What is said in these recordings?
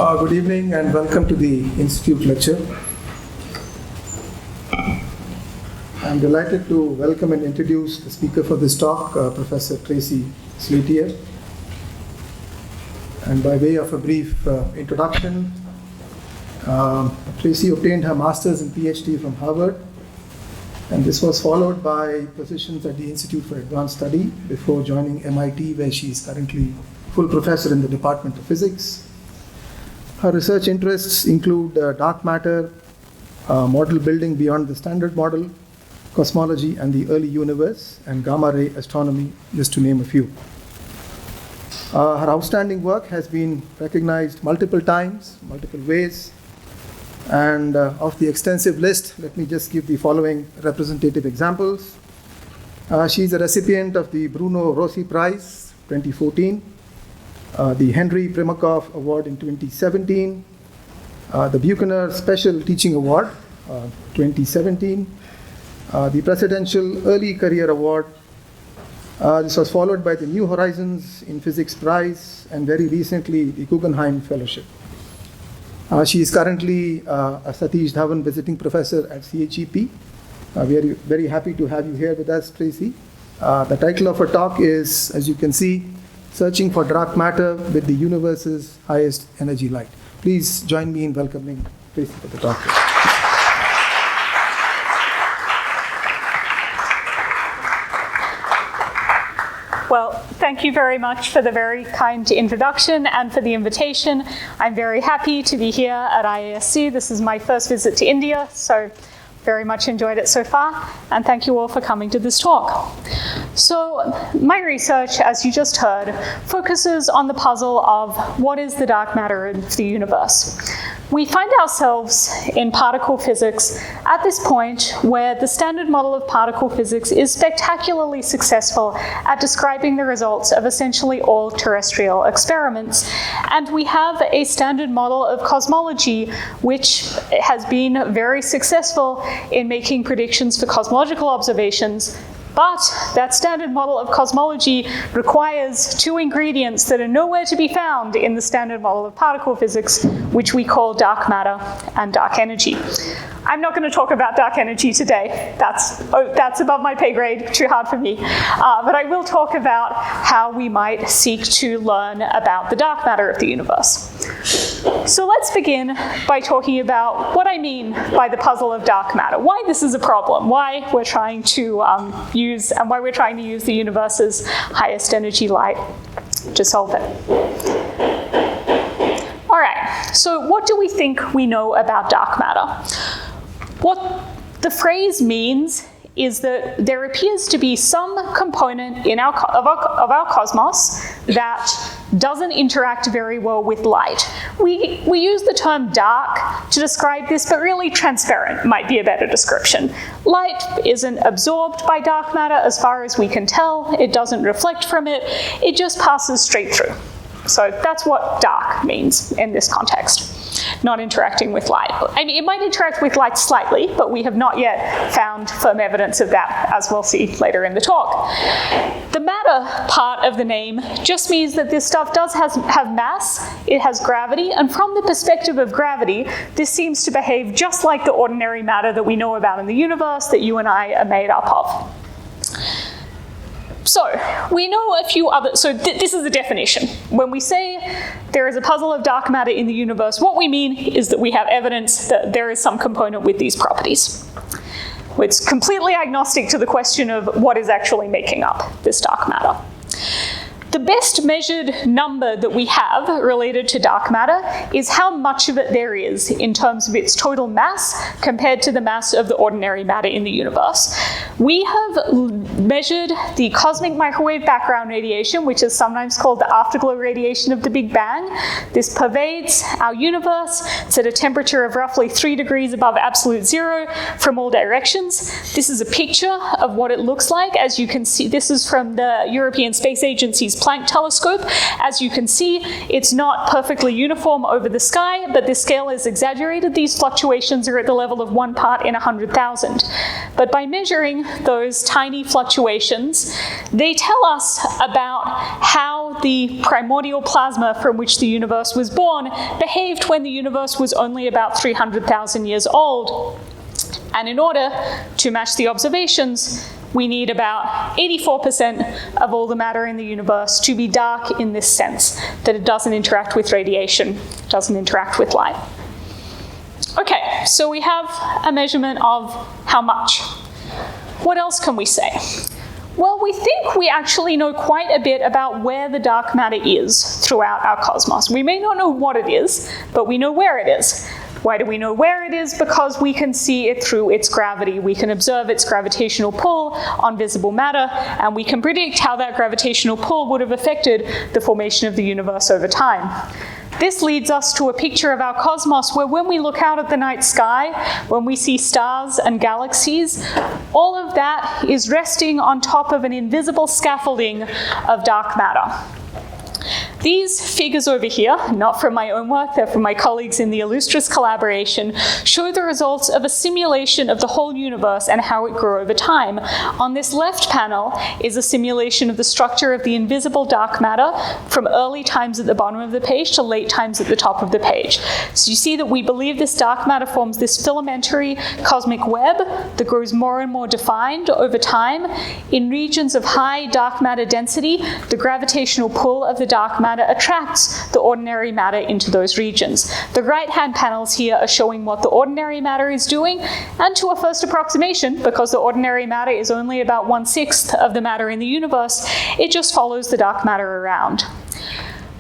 Good evening and welcome to the Institute lecture. I'm delighted to welcome and introduce the speaker for this talk, Professor Tracy Slatyer. And by way of a brief introduction, Tracy obtained her master's and PhD from Harvard, and this was followed by positions at the Institute for Advanced Study before joining MIT, where she is currently full professor in the Department of Physics. Her research interests include dark matter, model building beyond the standard model, cosmology and the early universe, and gamma-ray astronomy, just to name a few. Her outstanding work has been recognized multiple times, multiple ways, and of the extensive list, let me just give the following representative examples. She is a recipient of the Bruno Rossi Prize 2014, the Henry Primakov Award in 2017, the Buchanan Special Teaching Award 2017, the Presidential Early Career Award. This was followed by the New Horizons in Physics Prize, and very recently the Guggenheim Fellowship. She is currently a Satish Dhawan Visiting Professor at CHEP. We are very happy to have you here with us, Tracy. The title of her talk is, as you can see, Searching for Dark Matter with the Universe's Highest Energy Light. Please join me in welcoming Tracy for the talk. Well, thank you very much for the very kind introduction and for the invitation. I'm very happy to be here at IASC. This is my first visit to India, so very much enjoyed it so far, and thank you all for coming to this talk. So my research, as you just heard, focuses on the puzzle of what is the dark matter of the universe. We find ourselves in particle physics at this point where the standard model of particle physics is spectacularly successful at describing the results of essentially all terrestrial experiments. And we have a standard model of cosmology which has been very successful in making predictions for cosmological observations. But that standard model of cosmology requires two ingredients that are nowhere to be found in the standard model of particle physics, which we call dark matter and dark energy. I'm not going to talk about dark energy today. That's above my pay grade, too hard for me. But I will talk about how we might seek to learn about the dark matter of the universe. So let's begin by talking about what I mean by the puzzle of dark matter, why this is a problem, why we're trying to use the universe's highest energy light to solve it. All right, so what do we think we know about dark matter? What the phrase means is that there appears to be some component of our cosmos that doesn't interact very well with light. We use the term dark to describe this, but really transparent might be a better description. Light isn't absorbed by dark matter as far as we can tell. It doesn't reflect from it. It just passes straight through. So that's what dark means in this context. Not interacting with light. I mean, it might interact with light slightly, but we have not yet found firm evidence of that, as we'll see later in the talk. The matter part of the name just means that this stuff does have mass, it has gravity, and from the perspective of gravity, this seems to behave just like the ordinary matter that we know about in the universe that you and I are made up of. So, we know a few other, this is the definition. When we say there is a puzzle of dark matter in the universe, what we mean is that we have evidence that there is some component with these properties. It's completely agnostic to the question of what is actually making up this dark matter. The best measured number that we have related to dark matter is how much of it there is in terms of its total mass compared to the mass of the ordinary matter in the universe. We have measured the cosmic microwave background radiation, which is sometimes called the afterglow radiation of the Big Bang. This pervades our universe. It's at a temperature of roughly 3 degrees above absolute zero from all directions. This is a picture of what it looks like. As you can see, this is from the European Space Agency's Planck telescope. As you can see, it's not perfectly uniform over the sky, but the scale is exaggerated. These fluctuations are at the level of 1 part in 100,000. But by measuring those tiny fluctuations, they tell us about how how the primordial plasma from which the universe was born behaved when the universe was only about 300,000 years old. And in order to match the observations, we need about 84% of all the matter in the universe to be dark in this sense, that it doesn't interact with radiation, doesn't interact with light. Okay, so we have a measurement of how much. What else can we say? Well, we think we actually know quite a bit about where the dark matter is throughout our cosmos. We may not know what it is, but we know where it is. Why do we know where it is? Because we can see it through its gravity. We can observe its gravitational pull on visible matter, and we can predict how that gravitational pull would have affected the formation of the universe over time. This leads us to a picture of our cosmos where when we look out at the night sky, when we see stars and galaxies, all of that is resting on top of an invisible scaffolding of dark matter. These figures over here, not from my own work, they're from my colleagues in the Illustris collaboration, show the results of a simulation of the whole universe and how it grew over time. On this left panel is a simulation of the structure of the invisible dark matter from early times at the bottom of the page to late times at the top of the page. So you see that we believe this dark matter forms this filamentary cosmic web that grows more and more defined over time. In regions of high dark matter density, the gravitational pull of the dark matter attracts the ordinary matter into those regions. The right-hand panels here are showing what the ordinary matter is doing, and to a first approximation, because the ordinary matter is only about 1/6 of the matter in the universe, it just follows the dark matter around.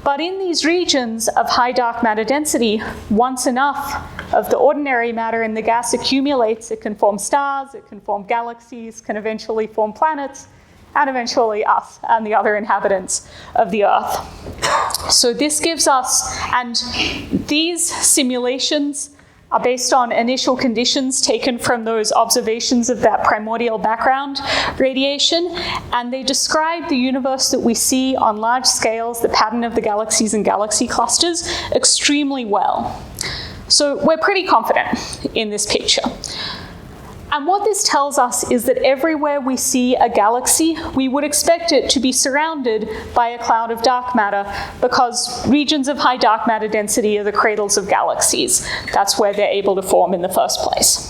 But in these regions of high dark matter density, once enough of the ordinary matter in the gas accumulates, it can form stars, it can form galaxies, can eventually form planets, and eventually us and the other inhabitants of the Earth. So this gives us, and these simulations are based on initial conditions taken from those observations of that primordial background radiation, and they describe the universe that we see on large scales, the pattern of the galaxies and galaxy clusters, extremely well. So we're pretty confident in this picture. And what this tells us is that everywhere we see a galaxy, we would expect it to be surrounded by a cloud of dark matter, because regions of high dark matter density are the cradles of galaxies. That's where they're able to form in the first place.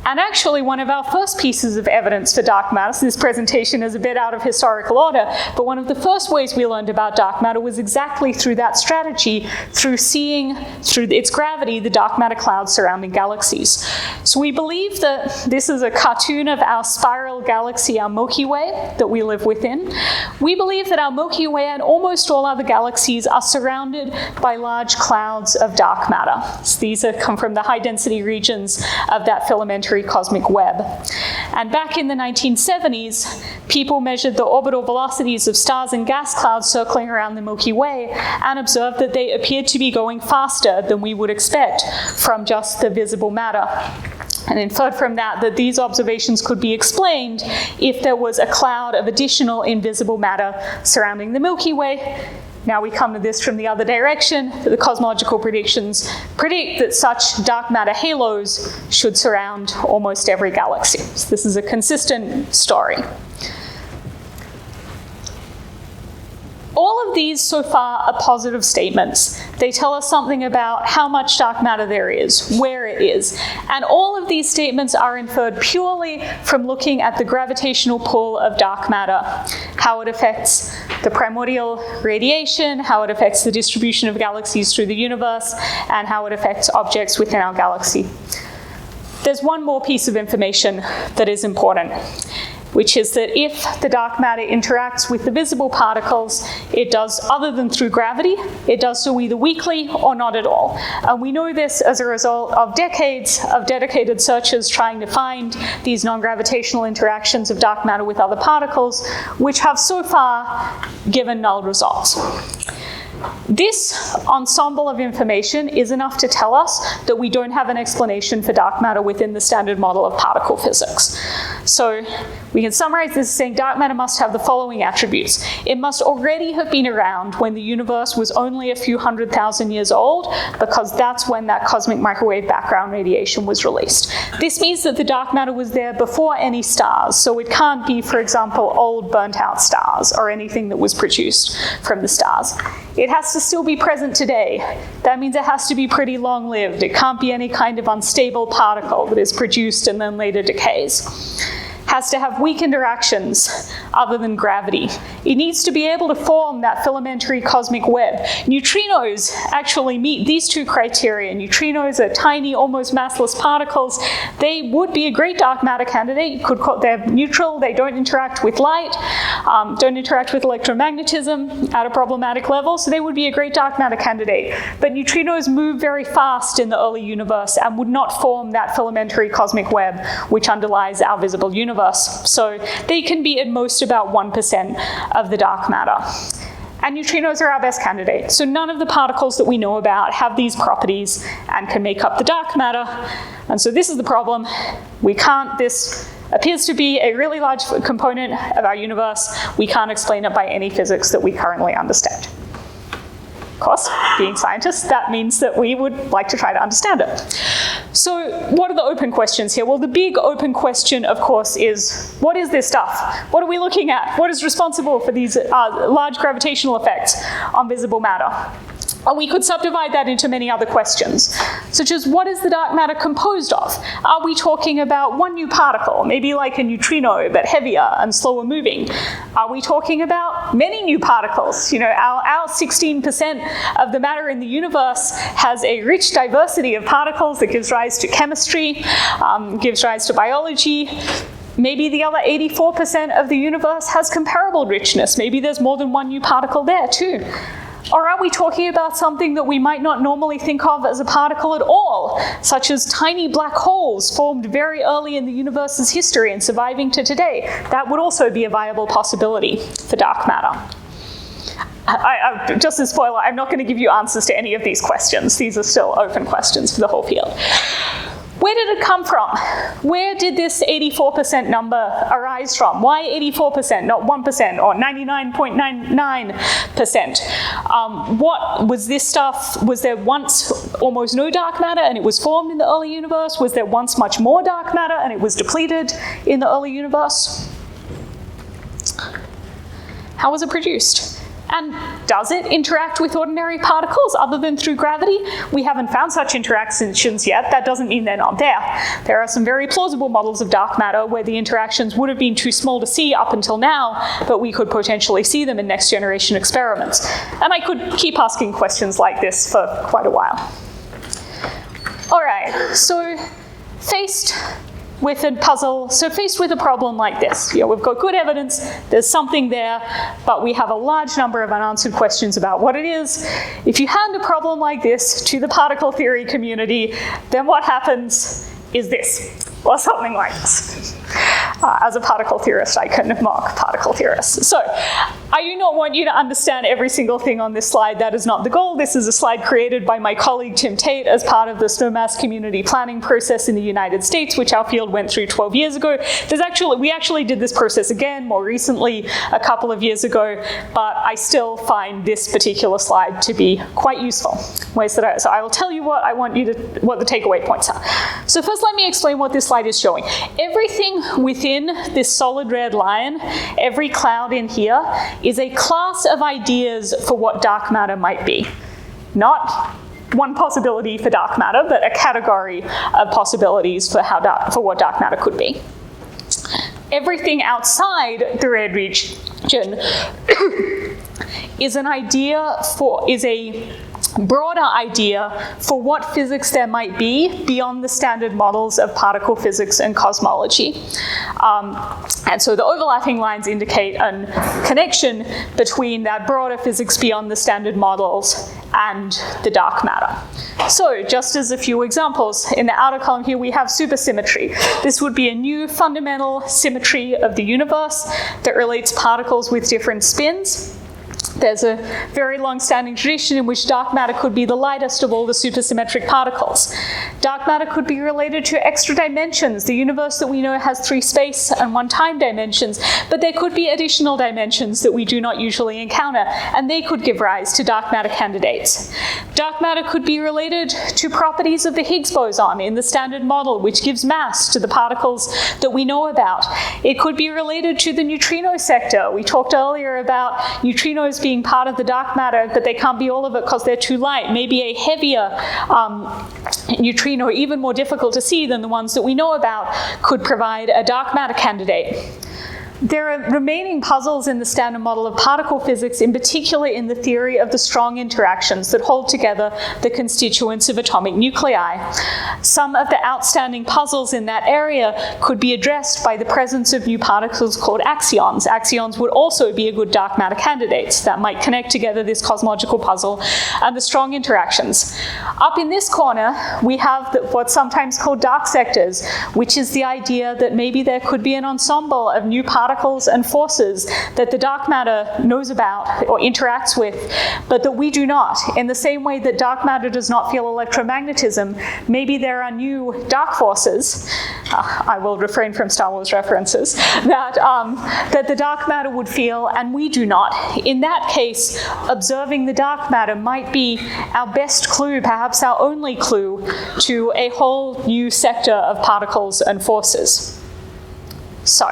And actually, one of our first pieces of evidence for dark matter, so this presentation is a bit out of historical order, but one of the first ways we learned about dark matter was exactly through that strategy, through seeing, through its gravity, the dark matter clouds surrounding galaxies. So we believe that this is a cartoon of our spiral galaxy, our Milky Way, that we live within. We believe that our Milky Way and almost all other galaxies are surrounded by large clouds of dark matter. So these come from the high density regions of that filamentary cosmic web. And back in the 1970s, people measured the orbital velocities of stars and gas clouds circling around the Milky Way and observed that they appeared to be going faster than we would expect from just the visible matter. And inferred from that that these observations could be explained if there was a cloud of additional invisible matter surrounding the Milky Way. Now we come to this from the other direction. The cosmological predictions predict that such dark matter halos should surround almost every galaxy. So this is a consistent story. All of these so far are positive statements. They tell us something about how much dark matter there is, where it is. And all of these statements are inferred purely from looking at the gravitational pull of dark matter, how it affects the primordial radiation, how it affects the distribution of galaxies through the universe, and how it affects objects within our galaxy. There's one more piece of information that is important, which is that if the dark matter interacts with the visible particles, it does, other than through gravity, it does so either weakly or not at all. And we know this as a result of decades of dedicated searchers trying to find these non-gravitational interactions of dark matter with other particles, which have so far given null results. This ensemble of information is enough to tell us that we don't have an explanation for dark matter within the standard model of particle physics. So we can summarize this as saying dark matter must have the following attributes. It must already have been around when the universe was only a few 100,000 years old, because that's when that cosmic microwave background radiation was released. This means that the dark matter was there before any stars, so it can't be, for example, old burnt out stars or anything that was produced from the stars. It has to still be present today. That means it has to be pretty long-lived. It can't be any kind of unstable particle that is produced and then later decays. Has to have weak interactions other than gravity. It needs to be able to form that filamentary cosmic web. Neutrinos actually meet these two criteria. Neutrinos are tiny, almost massless particles. They would be a great dark matter candidate. You could call, they're neutral, they don't interact with light, don't interact with electromagnetism at a problematic level, so they would be a great dark matter candidate. But neutrinos move very fast in the early universe and would not form that filamentary cosmic web which underlies our visible universe. So they can be at most about 1% of the dark matter. And neutrinos are our best candidate. So none of the particles that we know about have these properties and can make up the dark matter. And so this is the problem. We can't, this appears to be a really large component of our universe. We can't explain it by any physics that we currently understand. Of course, being scientists, that means that we would like to try to understand it. So what are the open questions here? Well, the big open question, of course, is what is this stuff? What are we looking at? What is responsible for these large gravitational effects on visible matter? And we could subdivide that into many other questions, such as what is the dark matter composed of? Are we talking about one new particle, maybe like a neutrino, but heavier and slower moving? Are we talking about many new particles? You know, our 16% of the matter in the universe has a rich diversity of particles that gives rise to chemistry, gives rise to biology. Maybe the other 84% of the universe has comparable richness. Maybe there's more than one new particle there too. Or are we talking about something that we might not normally think of as a particle at all, such as tiny black holes formed very early in the universe's history and surviving to today? That would also be a viable possibility for dark matter. Just a spoiler, I'm not going to give you answers to any of these questions. These are still open questions for the whole field. Where did it come from? Where did this 84% number arise from? Why 84%, not 1% or 99.99%? What was this stuff? Was there once almost no dark matter and it was formed in the early universe? Was there once much more dark matter and it was depleted in the early universe? How was it produced? And does it interact with ordinary particles other than through gravity? We haven't found such interactions yet. That doesn't mean they're not there. There are some very plausible models of dark matter where the interactions would have been too small to see up until now, but we could potentially see them in next generation experiments. And I could keep asking questions like this for quite a while. All right, so faced with a puzzle, so faced with a problem like this, you know, we've got good evidence, there's something there, but we have a large number of unanswered questions about what it is. If you hand a problem like this to the particle theory community, then what happens is this, or something like this. As a particle theorist, I can mock particle theorists. So, I do not want you to understand every single thing on this slide. That is not the goal. This is a slide created by my colleague Tim Tate as part of the SNOMAS community planning process in the United States, which our field went through 12 years ago. We actually did this process again more recently, a couple of years ago, but I still find this particular slide to be quite useful. So I will tell you what the takeaway points are. So first, let me explain what this slide is showing. Everything within this solid red line, every cloud in here, is a class of ideas for what dark matter might be. Not one possibility for dark matter, but a category of possibilities for what dark matter could be. Everything outside the red region is a broader idea for what physics there might be beyond the standard models of particle physics and cosmology. And so the overlapping lines indicate a connection between that broader physics beyond the standard models and the dark matter. So just as a few examples, in the outer column here we have supersymmetry. This would be a new fundamental symmetry of the universe that relates particles with different spins. There's a very long-standing tradition in which dark matter could be the lightest of all the supersymmetric particles. Dark matter could be related to extra dimensions. The universe that we know has 3 space and 1 time dimensions, but there could be additional dimensions that we do not usually encounter, and they could give rise to dark matter candidates. Dark matter could be related to properties of the Higgs boson in the Standard Model, which gives mass to the particles that we know about. It could be related to the neutrino sector. We talked earlier about neutrinos being part of the dark matter, but they can't be all of it because they're too light. Maybe a heavier neutrino, even more difficult to see than the ones that we know about, could provide a dark matter candidate. There are remaining puzzles in the Standard Model of particle physics, in particular in the theory of the strong interactions that hold together the constituents of atomic nuclei. Some of the outstanding puzzles in that area could be addressed by the presence of new particles called axions. Axions would also be a good dark matter candidate that might connect together this cosmological puzzle and the strong interactions. Up in this corner, we have what's sometimes called dark sectors, which is the idea that maybe there could be an ensemble of new particles and forces that the dark matter knows about or interacts with, but that we do not. In the same way that dark matter does not feel electromagnetism, maybe there are new dark forces, I will refrain from Star Wars references, that the dark matter would feel and we do not. In that case, observing the dark matter might be our best clue, perhaps our only clue, to a whole new sector of particles and forces. So,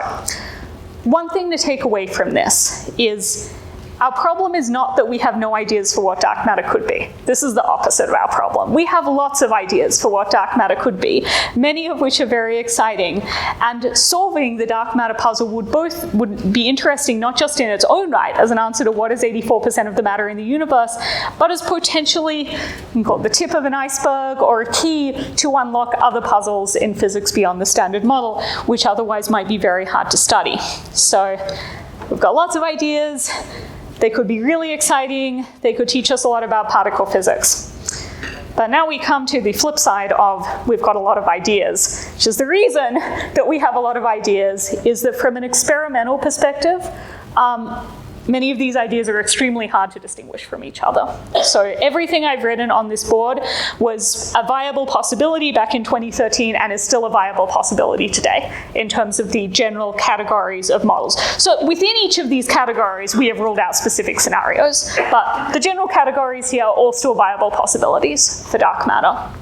one thing to take away from this is our problem is not that we have no ideas for what dark matter could be. This is the opposite of our problem. We have lots of ideas for what dark matter could be, many of which are very exciting. And solving the dark matter puzzle would be interesting not just in its own right as an answer to what is 84% of the matter in the universe, but as potentially the tip of an iceberg or a key to unlock other puzzles in physics beyond the Standard Model, which otherwise might be very hard to study. So we've got lots of ideas. They could be really exciting. They could teach us a lot about particle physics. But now we come to the flip side of we've got a lot of ideas, which is the reason that we have a lot of ideas is that from an experimental perspective, many of these ideas are extremely hard to distinguish from each other. So everything I've written on this board was a viable possibility back in 2013 and is still a viable possibility today in terms of the general categories of models. So within each of these categories, we have ruled out specific scenarios, but the general categories here are all still viable possibilities for dark matter.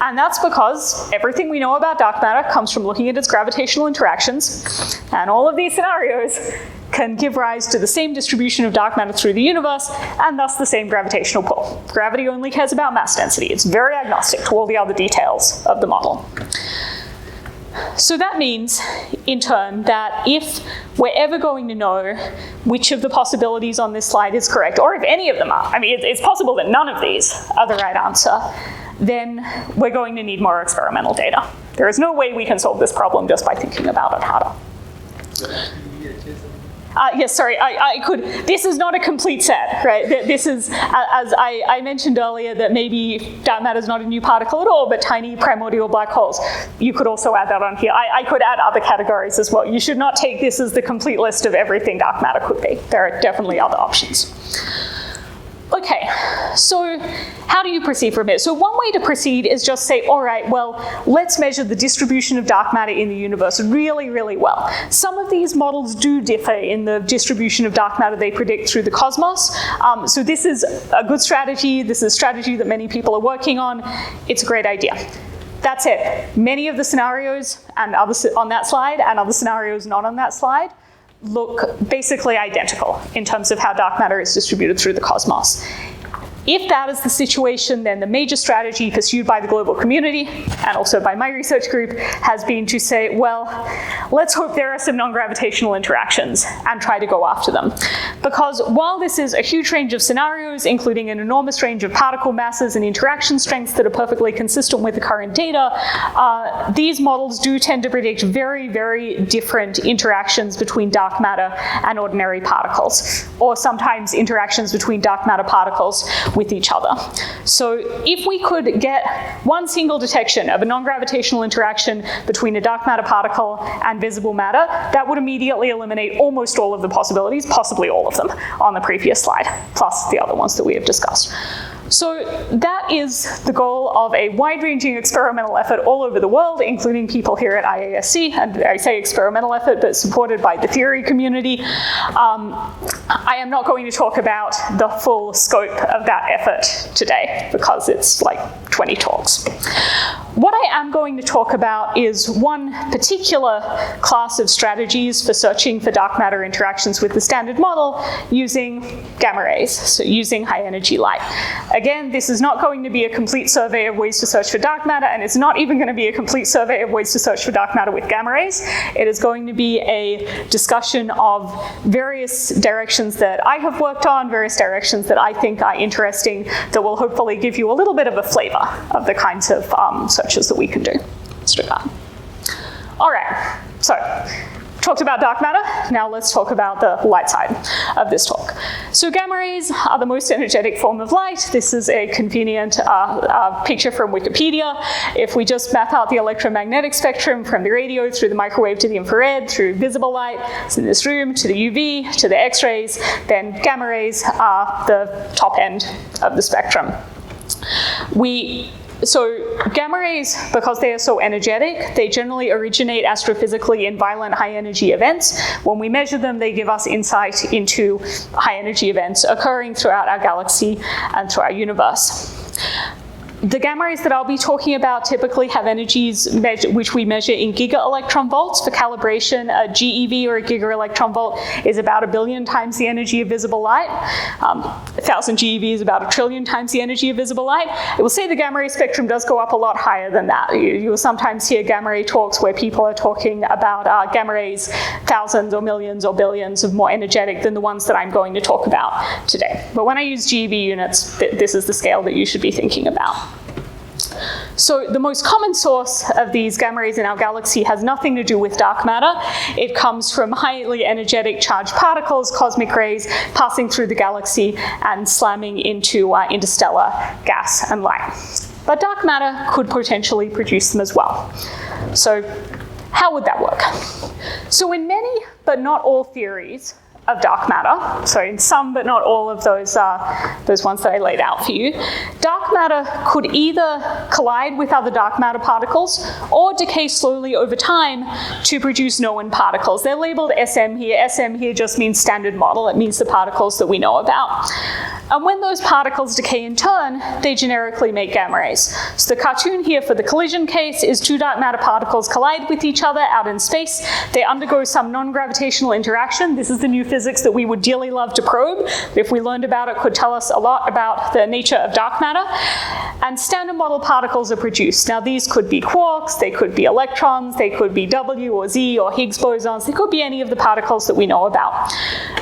And that's because everything we know about dark matter comes from looking at its gravitational interactions, and all of these scenarios can give rise to the same distribution of dark matter through the universe, and thus the same gravitational pull. Gravity only cares about mass density. It's very agnostic to all the other details of the model. So that means, in turn, that if we're ever going to know which of the possibilities on this slide is correct, or if any of them are, I mean, it's possible that none of these are the right answer, then we're going to need more experimental data. There is no way we can solve this problem just by thinking about it harder. Yes, sorry, I could. This is not a complete set, right? This is, as I mentioned earlier, that maybe dark matter is not a new particle at all, but tiny primordial black holes. You could also add that on here. I could add other categories as well. You should not take this as the complete list of everything dark matter could be. There are definitely other options. Okay, so how do you proceed from here? So one way to proceed is just say, all right, well, let's measure the distribution of dark matter in the universe really, really well. Some of these models do differ in the distribution of dark matter they predict through the cosmos. So this is a good strategy. This is a strategy that many people are working on. It's a great idea. That's it. Many of the scenarios and others on that slide and other scenarios not on that slide look basically identical in terms of how dark matter is distributed through the cosmos. If that is the situation, then the major strategy pursued by the global community, and also by my research group, has been to say, well, let's hope there are some non-gravitational interactions and try to go after them. Because while this is a huge range of scenarios, including an enormous range of particle masses and interaction strengths that are perfectly consistent with the current data, these models do tend to predict very, very different interactions between dark matter and ordinary particles, or sometimes interactions between dark matter particles with each other. So if we could get one single detection of a non-gravitational interaction between a dark matter particle and visible matter, that would immediately eliminate almost all of the possibilities, possibly all of them, on the previous slide, plus the other ones that we have discussed. So that is the goal of a wide-ranging experimental effort all over the world, including people here at IASC, and I say experimental effort, but supported by the theory community. I am not going to talk about the full scope of that effort today, because it's like 20 talks. What I am going to talk about is one particular class of strategies for searching for dark matter interactions with the standard model using gamma rays, so using high energy light. Again, this is not going to be a complete survey of ways to search for dark matter, and it's not even going to be a complete survey of ways to search for dark matter with gamma rays. It is going to be a discussion of various directions that I have worked on, various directions that I think are interesting, that will hopefully give you a little bit of a flavor of the kinds of searches that we can do. Let's do that. All right, so talked about dark matter. Now let's talk about the light side of this talk. So gamma rays are the most energetic form of light. This is a convenient picture from Wikipedia. If we just map out the electromagnetic spectrum from the radio through the microwave to the infrared, through visible light, so in this room, to the UV, to the X-rays, then gamma rays are the top end of the spectrum. So gamma rays, because they are so energetic, they generally originate astrophysically in violent high energy events. When we measure them, they give us insight into high energy events occurring throughout our galaxy and through our universe. The gamma rays that I'll be talking about typically have energies which we measure in giga-electron volts. For calibration, a GeV or a giga-electron volt is about 1 billion times the energy of visible light. 1,000 GeV is about 1 trillion times the energy of visible light. It will say the gamma ray spectrum does go up a lot higher than that. You will sometimes hear gamma ray talks where people are talking about gamma rays thousands or millions or billions of more energetic than the ones that I'm going to talk about today. But when I use GeV units, this is the scale that you should be thinking about. So the most common source of these gamma rays in our galaxy has nothing to do with dark matter. It comes from highly energetic charged particles, cosmic rays, passing through the galaxy and slamming into interstellar gas and light. But dark matter could potentially produce them as well. So how would that work? So in many, but not all theories of dark matter, so in some but not all of those ones that I laid out for you, dark matter could either collide with other dark matter particles or decay slowly over time to produce known particles. They're labeled SM here. SM here just means standard model. It means the particles that we know about. And when those particles decay in turn, they generically make gamma rays. So the cartoon here for the collision case is two dark matter particles collide with each other out in space. They undergo some non-gravitational interaction. This is the new physics that we would dearly love to probe. If we learned about it, could tell us a lot about the nature of dark matter. And standard model particles are produced. Now these could be quarks, they could be electrons, they could be W or Z or Higgs bosons, they could be any of the particles that we know about.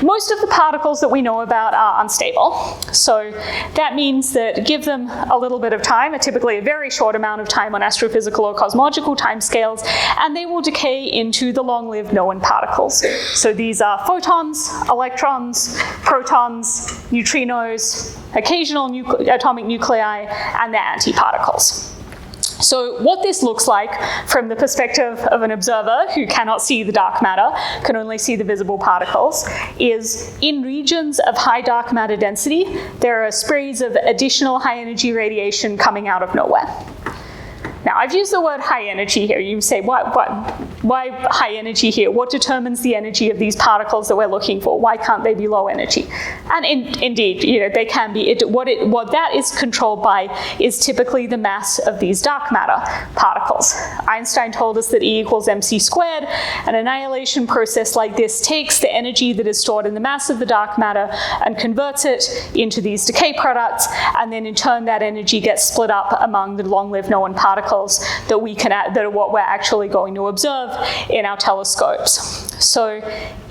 Most of the particles that we know about are unstable. So that means that give them a little bit of time, typically a very short amount of time on astrophysical or cosmological timescales, and they will decay into the long-lived known particles. So these are photons, electrons, protons, neutrinos, occasional atomic nuclei, and their antiparticles. So what this looks like from the perspective of an observer who cannot see the dark matter, can only see the visible particles, is in regions of high dark matter density, there are sprays of additional high energy radiation coming out of nowhere. Now, I've used the word high energy here. You say, why high energy here? What determines the energy of these particles that we're looking for? Why can't they be low energy? And indeed, they can be. What that is controlled by is typically the mass of these dark matter particles. Einstein told us that E equals mc squared. An annihilation process like this takes the energy that is stored in the mass of the dark matter and converts it into these decay products, and then in turn that energy gets split up among the long-lived known particles that we can that are what we're actually going to observe in our telescopes. So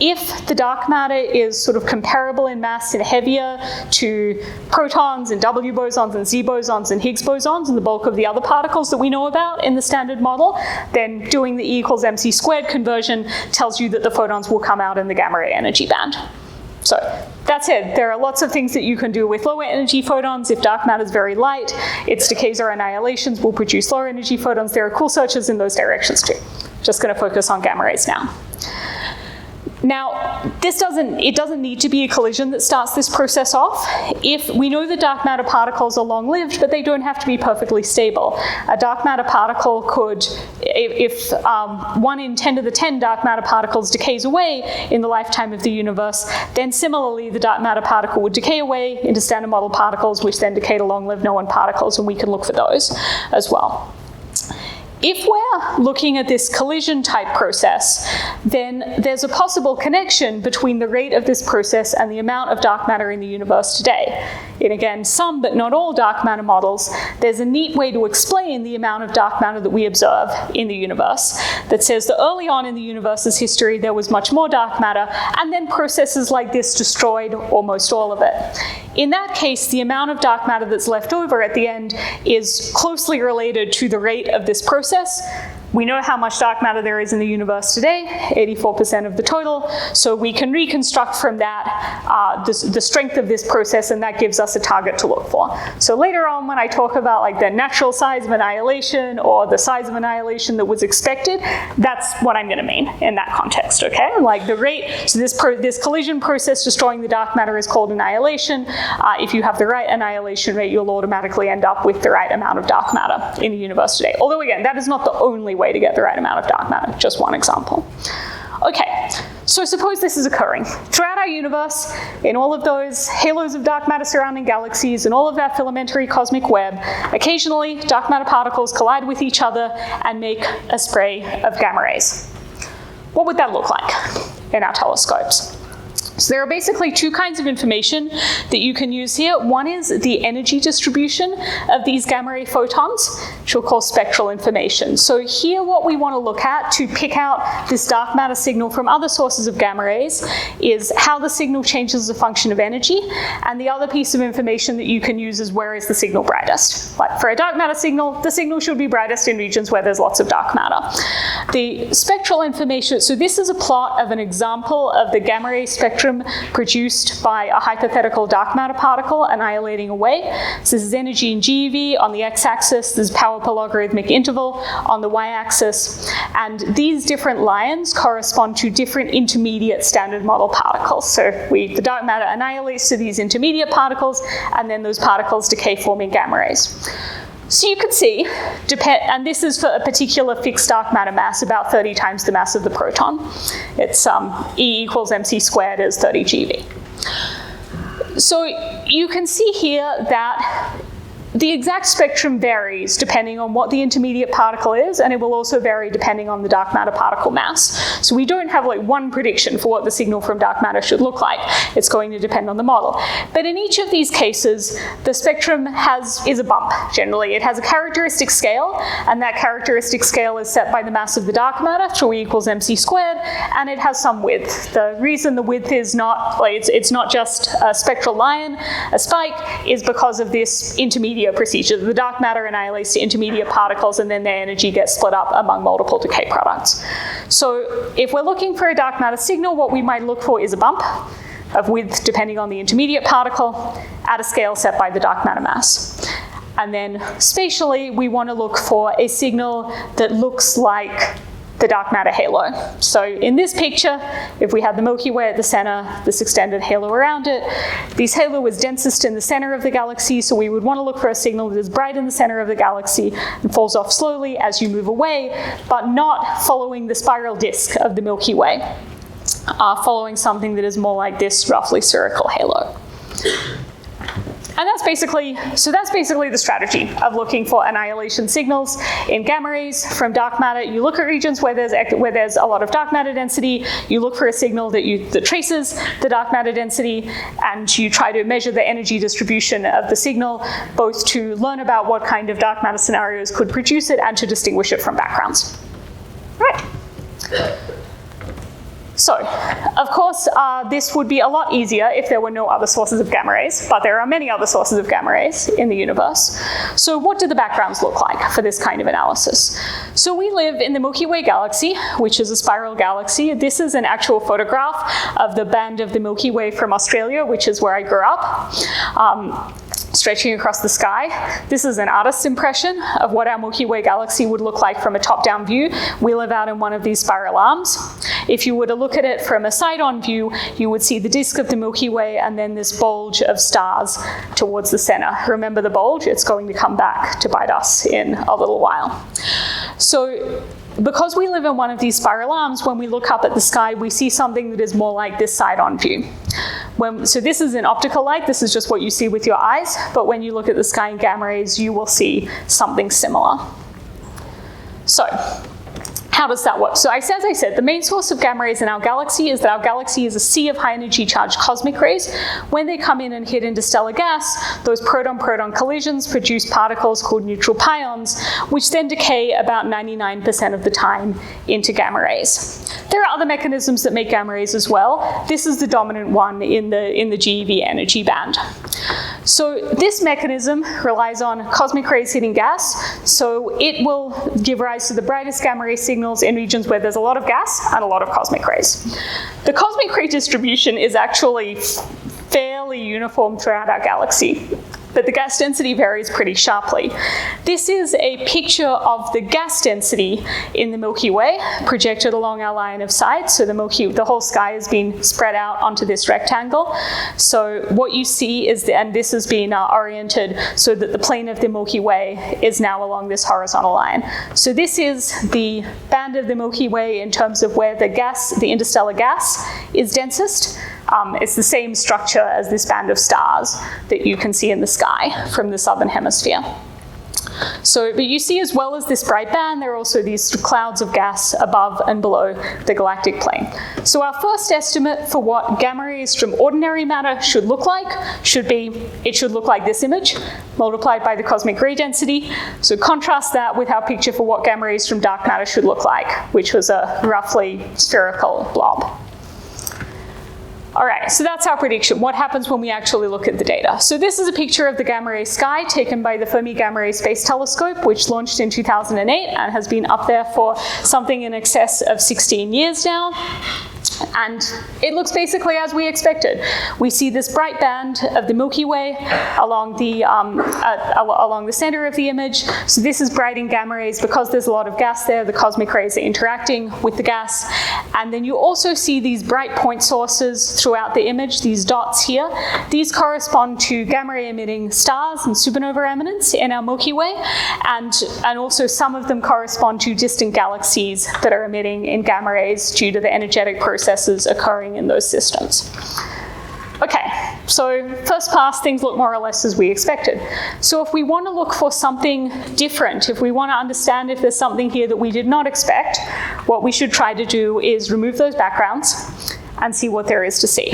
if the dark matter is sort of comparable in mass and heavier to protons and W bosons and Z bosons and Higgs bosons and the bulk of the other particles that we know about in the standard model, then doing the E equals mc squared conversion tells you that the photons will come out in the gamma ray energy band. So that's it. There are lots of things that you can do with lower energy photons. If dark matter is very light, its decays or annihilations will produce lower energy photons. There are cool searches in those directions too. Just going to focus on gamma rays now. Now, it doesn't need to be a collision that starts this process off. If we know that dark matter particles are long-lived, but they don't have to be perfectly stable. A dark matter particle could, if 1 in 10 to the 10 dark matter particles decays away in the lifetime of the universe, then similarly the dark matter particle would decay away into standard model particles, which then decay to long-lived known particles, and we can look for those as well. If we're looking at this collision type process, then there's a possible connection between the rate of this process and the amount of dark matter in the universe today. In again, some but not all dark matter models, there's a neat way to explain the amount of dark matter that we observe in the universe that says that early on in the universe's history there was much more dark matter, and then processes like this destroyed almost all of it. In that case, the amount of dark matter that's left over at the end is closely related to the rate of this process. We know how much dark matter there is in the universe today, 84% of the total, so we can reconstruct from that the strength of this process, and that gives us a target to look for. So later on, when I talk about like the natural size of annihilation or the size of annihilation that was expected, that's what I'm going to mean in that context, okay? Like the rate, so this collision process destroying the dark matter is called annihilation. If you have the right annihilation rate, you'll automatically end up with the right amount of dark matter in the universe today. Although again, that is not the only way to get the right amount of dark matter, just one example. Okay, so suppose this is occurring. Throughout our universe, in all of those halos of dark matter surrounding galaxies and all of that filamentary cosmic web, occasionally dark matter particles collide with each other and make a spray of gamma rays. What would that look like in our telescopes? So there are basically two kinds of information that you can use here. One is the energy distribution of these gamma ray photons, which we'll call spectral information. So here what we want to look at to pick out this dark matter signal from other sources of gamma rays is how the signal changes as a function of energy. And the other piece of information that you can use is where is the signal brightest. Like for a dark matter signal, the signal should be brightest in regions where there's lots of dark matter. The spectral information, so this is a plot of an example of the gamma ray spectrum produced by a hypothetical dark matter particle annihilating away. So this is energy in GeV. On the x-axis, there's power per logarithmic interval on the y-axis. And these different lines correspond to different intermediate standard model particles. So the dark matter annihilates to these intermediate particles, and then those particles decay forming gamma rays. So you can see, and this is for a particular fixed dark matter mass, about 30 times the mass of the proton. It's E equals mc squared is 30 GeV. So you can see here that the exact spectrum varies depending on what the intermediate particle is, and it will also vary depending on the dark matter particle mass. So we don't have like one prediction for what the signal from dark matter should look like. It's going to depend on the model. But in each of these cases, the spectrum is a bump, generally. It has a characteristic scale, and that characteristic scale is set by the mass of the dark matter, so E equals mc squared, and it has some width. The reason the width is not, it's not just a spectral line, a spike, is because of this intermediate procedure. The dark matter annihilates to intermediate particles, and then their energy gets split up among multiple decay products. So if we're looking for a dark matter signal, what we might look for is a bump of width depending on the intermediate particle at a scale set by the dark matter mass. And then spatially, we want to look for a signal that looks like the dark matter halo. So in this picture, if we had the Milky Way at the center, this extended halo around it, this halo is densest in the center of the galaxy, so we would want to look for a signal that is bright in the center of the galaxy and falls off slowly as you move away, but not following the spiral disk of the Milky Way, following something that is more like this roughly spherical halo. And that's basically the strategy of looking for annihilation signals in gamma rays from dark matter. You look at regions where there's a lot of dark matter density, you look for a signal that traces the dark matter density, and you try to measure the energy distribution of the signal, both to learn about what kind of dark matter scenarios could produce it and to distinguish it from backgrounds. Right. So, of course, this would be a lot easier if there were no other sources of gamma rays, but there are many other sources of gamma rays in the universe. So what do the backgrounds look like for this kind of analysis? So we live in the Milky Way Galaxy, which is a spiral galaxy. This is an actual photograph of the band of the Milky Way from Australia, which is where I grew up. Stretching across the sky. This is an artist's impression of what our Milky Way galaxy would look like from a top-down view. We live out in one of these spiral arms. If you were to look at it from a side-on view, you would see the disk of the Milky Way and then this bulge of stars towards the center. Remember the bulge? It's going to come back to bite us in a little while. So, because we live in one of these spiral arms, when we look up at the sky, we see something that is more like this side-on view. So this is an optical light, this is just what you see with your eyes, but when you look at the sky in gamma rays, you will see something similar. So, how does that work? So as I said, the main source of gamma rays in our galaxy is that our galaxy is a sea of high energy charged cosmic rays. When they come in and hit interstellar gas, those proton-proton collisions produce particles called neutral pions, which then decay about 99% of the time into gamma rays. There are other mechanisms that make gamma rays as well. This is the dominant one in the GeV energy band. So this mechanism relies on cosmic rays hitting gas, so it will give rise to the brightest gamma ray signals in regions where there's a lot of gas and a lot of cosmic rays. The cosmic ray distribution is actually fairly uniform throughout our galaxy, but the gas density varies pretty sharply. This is a picture of the gas density in the Milky Way projected along our line of sight. So the whole sky has been spread out onto this rectangle. So what you see is, and this has been oriented so that the plane of the Milky Way is now along this horizontal line. So this is the band of the Milky Way in terms of where the interstellar gas is densest. It's the same structure as this band of stars that you can see in the sky from the southern hemisphere. So, but you see, as well as this bright band, there are also these clouds of gas above and below the galactic plane. So our first estimate for what gamma rays from ordinary matter should look like it should look like this image multiplied by the cosmic ray density. So contrast that with our picture for what gamma rays from dark matter should look like, which was a roughly spherical blob. All right, so that's our prediction. What happens when we actually look at the data? So this is a picture of the gamma ray sky taken by the Fermi Gamma Ray Space Telescope, which launched in 2008 and has been up there for something in excess of 16 years now. And it looks basically as we expected. We see this bright band of the Milky Way along the center of the image. So this is bright in gamma rays. Because there's a lot of gas there, the cosmic rays are interacting with the gas. And then you also see these bright point sources throughout the image, these dots here. These correspond to gamma ray emitting stars and supernova eminence in our Milky Way. And also some of them correspond to distant galaxies that are emitting in gamma rays due to the energetic processes occurring in those systems. Okay, so first pass, things look more or less as we expected. So if we want to look for something different, if we want to understand if there's something here that we did not expect, what we should try to do is remove those backgrounds and see what there is to see.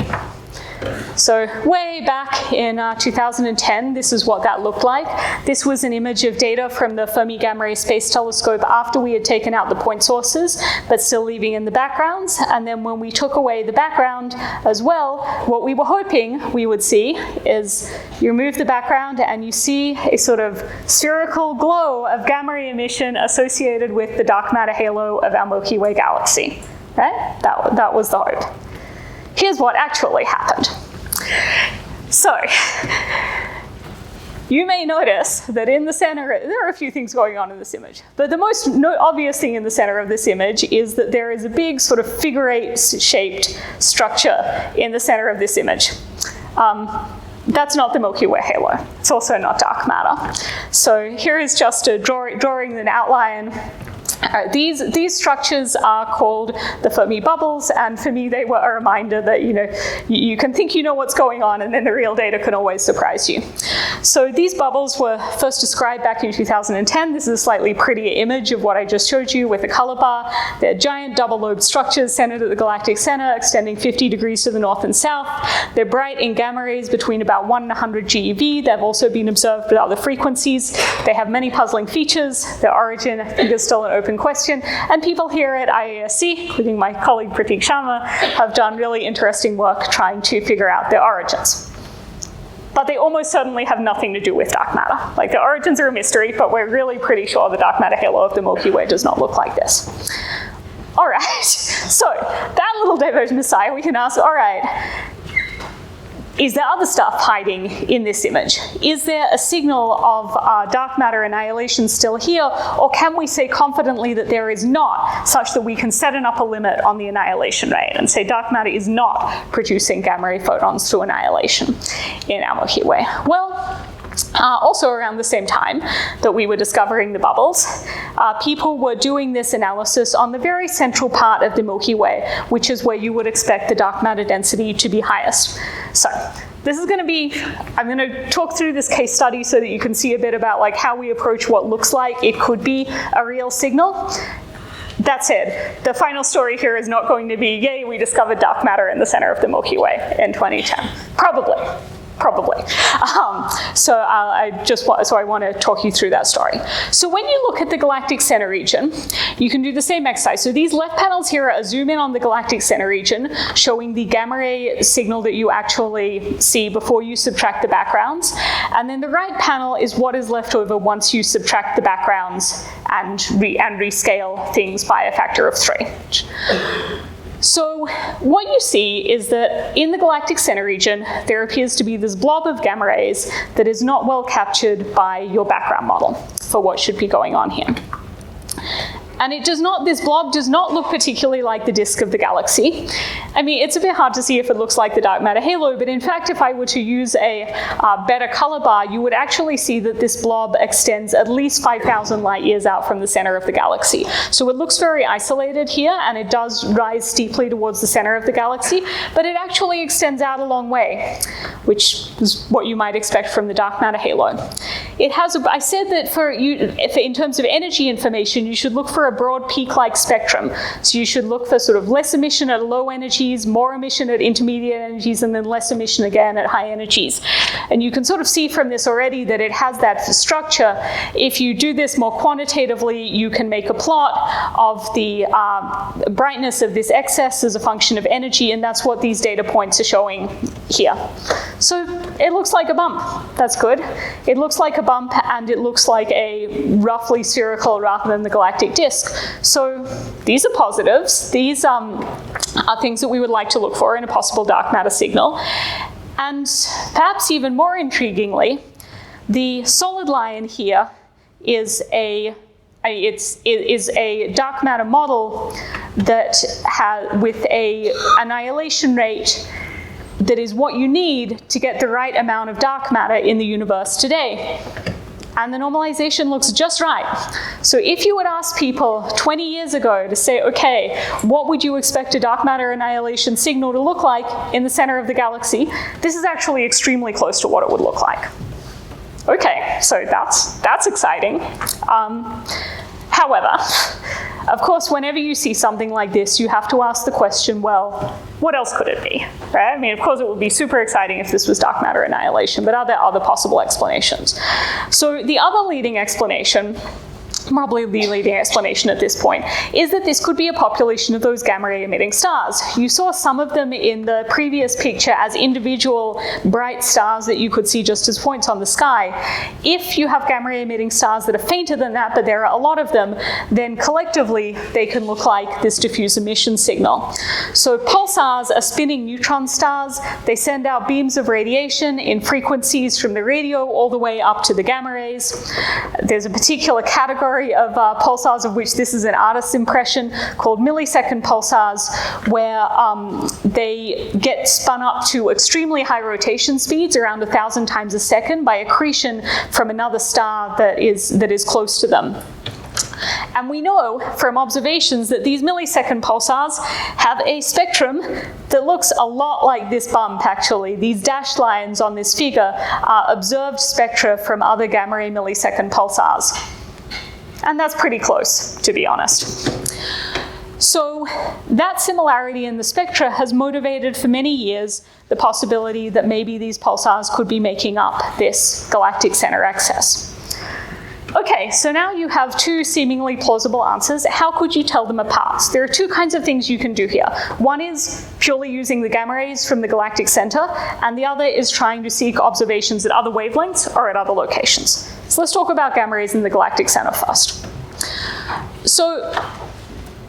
So way back in 2010, this is what that looked like. This was an image of data from the Fermi Gamma Ray Space Telescope after we had taken out the point sources, but still leaving in the backgrounds. And then when we took away the background as well, what we were hoping we would see is you remove the background and you see a sort of spherical glow of gamma ray emission associated with the dark matter halo of our Milky Way galaxy. Right? That was the hope. Here's what actually happened. So, you may notice that in the center, there are a few things going on in this image, but the most obvious thing in the center of this image is that there is a big sort of figure eight shaped structure in the center of this image. That's not the Milky Way halo. It's also not dark matter. So here is just a drawing an outline. These structures are called the Fermi bubbles, and for me they were a reminder that you can think you know what's going on and then the real data can always surprise you. So these bubbles were first described back in 2010. This is a slightly prettier image of what I just showed you with a color bar. They're giant double-lobed structures centered at the galactic center, extending 50 degrees to the north and south. They're bright in gamma rays between about 1 and 100 GeV. They've also been observed with other frequencies. They have many puzzling features. Their origin, I think, is still an open question. And people here at IASC, including my colleague Pratik Sharma, have done really interesting work trying to figure out their origins. But they almost certainly have nothing to do with dark matter. Like, the origins are a mystery, but we're really pretty sure the dark matter halo of the Milky Way does not look like this. All right, so that little diversion aside, we can ask, all right, is there other stuff hiding in this image? Is there a signal of dark matter annihilation still here, or can we say confidently that there is not, such that we can set an upper limit on the annihilation rate and say dark matter is not producing gamma ray photons through annihilation in our Milky Way? Well, also around the same time that we were discovering the bubbles, people were doing this analysis on the very central part of the Milky Way, which is where you would expect the dark matter density to be highest. So this is going to be, I'm going to talk through this case study so that you can see a bit about like how we approach what looks like it could be a real signal. That said, the final story here is not going to be, yay, we discovered dark matter in the center of the Milky Way in 2010. Probably. So I want to talk you through that story. So when you look at the galactic center region, you can do the same exercise. So these left panels here are a zoom in on the galactic center region, showing the gamma ray signal that you actually see before you subtract the backgrounds. And then the right panel is what is left over once you subtract the backgrounds and rescale things by a factor of 3. So what you see is that in the galactic center region, there appears to be this blob of gamma rays that is not well captured by your background model for what should be going on here. And this blob does not look particularly like the disk of the galaxy. I mean, it's a bit hard to see if it looks like the dark matter halo, but in fact, if I were to use a better color bar, you would actually see that this blob extends at least 5,000 light years out from the center of the galaxy. So it looks very isolated here, and it does rise steeply towards the center of the galaxy, but it actually extends out a long way, which is what you might expect from the dark matter halo. It has I said that in terms of energy information, you should look for a broad peak-like spectrum. So you should look for sort of less emission at low energies, more emission at intermediate energies, and then less emission again at high energies. And you can sort of see from this already that it has that structure. If you do this more quantitatively, you can make a plot of the brightness of this excess as a function of energy, and that's what these data points are showing here. So it looks like a bump. That's good. It looks like a bump, and it looks like a roughly spherical rather than the galactic disk. So these are positives. These are things that we would like to look for in a possible dark matter signal. And perhaps even more intriguingly, the solid line here is a dark matter model that with a annihilation rate that is what you need to get the right amount of dark matter in the universe today. And the normalization looks just right. So if you would ask people 20 years ago to say, okay, what would you expect a dark matter annihilation signal to look like in the center of the galaxy? This is actually extremely close to what it would look like. Okay, so that's exciting. However, of course, whenever you see something like this, you have to ask the question, well, what else could it be, right? I mean, of course, it would be super exciting if this was dark matter annihilation, but are there other possible explanations? So the other leading explanation, probably the leading explanation at this point, is that this could be a population of those gamma ray emitting stars. You saw some of them in the previous picture as individual bright stars that you could see just as points on the sky. If you have gamma ray emitting stars that are fainter than that, but there are a lot of them, then collectively they can look like this diffuse emission signal. So pulsars are spinning neutron stars. They send out beams of radiation in frequencies from the radio all the way up to the gamma rays. There's a particular category of pulsars of which this is an artist's impression called millisecond pulsars, where they get spun up to extremely high rotation speeds, around 1,000 times a second, by accretion from another star that is close to them. And we know from observations that these millisecond pulsars have a spectrum that looks a lot like this bump, actually. These dashed lines on this figure are observed spectra from other gamma ray millisecond pulsars. And that's pretty close, to be honest. So that similarity in the spectra has motivated for many years the possibility that maybe these pulsars could be making up this galactic center excess. Okay, so now you have two seemingly plausible answers. How could you tell them apart? There are two kinds of things you can do here. One is purely using the gamma rays from the galactic center, and the other is trying to seek observations at other wavelengths or at other locations. So let's talk about gamma rays in the galactic center first. So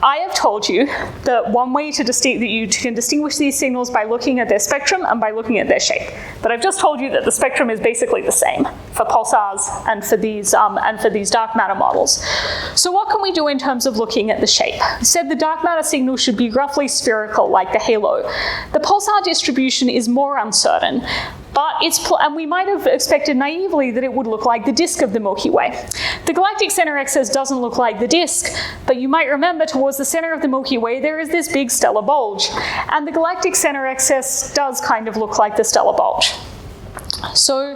I have told you that one way to that you can distinguish these signals by looking at their spectrum and by looking at their shape. But I've just told you that the spectrum is basically the same for pulsars and for these dark matter models. So what can we do in terms of looking at the shape? I said the dark matter signal should be roughly spherical, like the halo. The pulsar distribution is more uncertain. And we might have expected naively that it would look like the disk of the Milky Way. The galactic center excess doesn't look like the disk, but you might remember towards the center of the Milky Way there is this big stellar bulge. And the galactic center excess does kind of look like the stellar bulge. So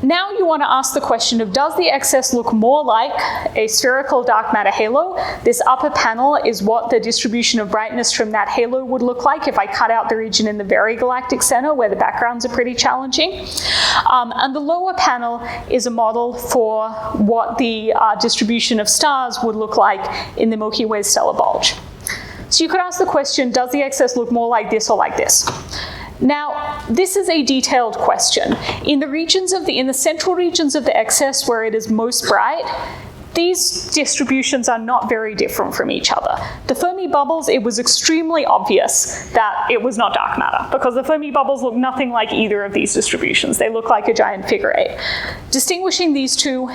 now you want to ask the question of, does the excess look more like a spherical dark matter halo? This upper panel is what the distribution of brightness from that halo would look like if I cut out the region in the very galactic center where the backgrounds are pretty challenging. And the lower panel is a model for what the distribution of stars would look like in the Milky Way stellar bulge. So you could ask the question, does the excess look more like this or like this? Now, this is a detailed question. In the central regions of the excess where it is most bright, these distributions are not very different from each other. The Fermi bubbles, it was extremely obvious that it was not dark matter because the Fermi bubbles look nothing like either of these distributions. They look like a giant figure eight. Distinguishing these two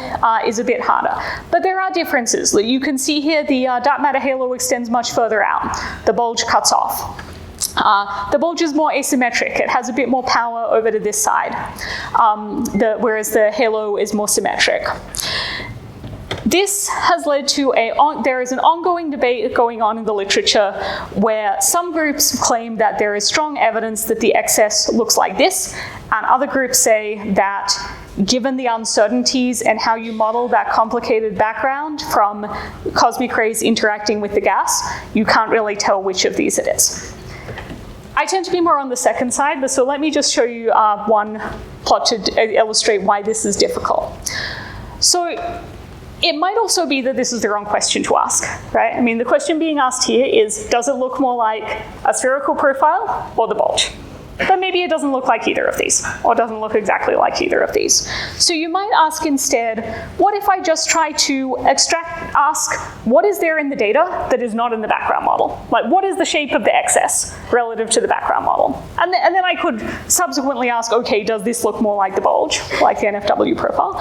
is a bit harder, but there are differences. You can see here the dark matter halo extends much further out. The bulge cuts off. The bulge is more asymmetric. It has a bit more power over to this side, whereas the halo is more symmetric. This has led to there is an ongoing debate going on in the literature where some groups claim that there is strong evidence that the excess looks like this, and other groups say that given the uncertainties and how you model that complicated background from cosmic rays interacting with the gas, you can't really tell which of these it is. I tend to be more on the second side, but so let me just show you one plot to illustrate why this is difficult. So it might also be that this is the wrong question to ask, right? I mean, the question being asked here is, does it look more like a spherical profile or the bulge? But maybe it doesn't look like either of these, or doesn't look exactly like either of these. So you might ask instead, what if I just try to ask what is there in the data that is not in the background model? Like, what is the shape of the excess relative to the background model? And then I could subsequently ask, okay, does this look more like the bulge, like the NFW profile,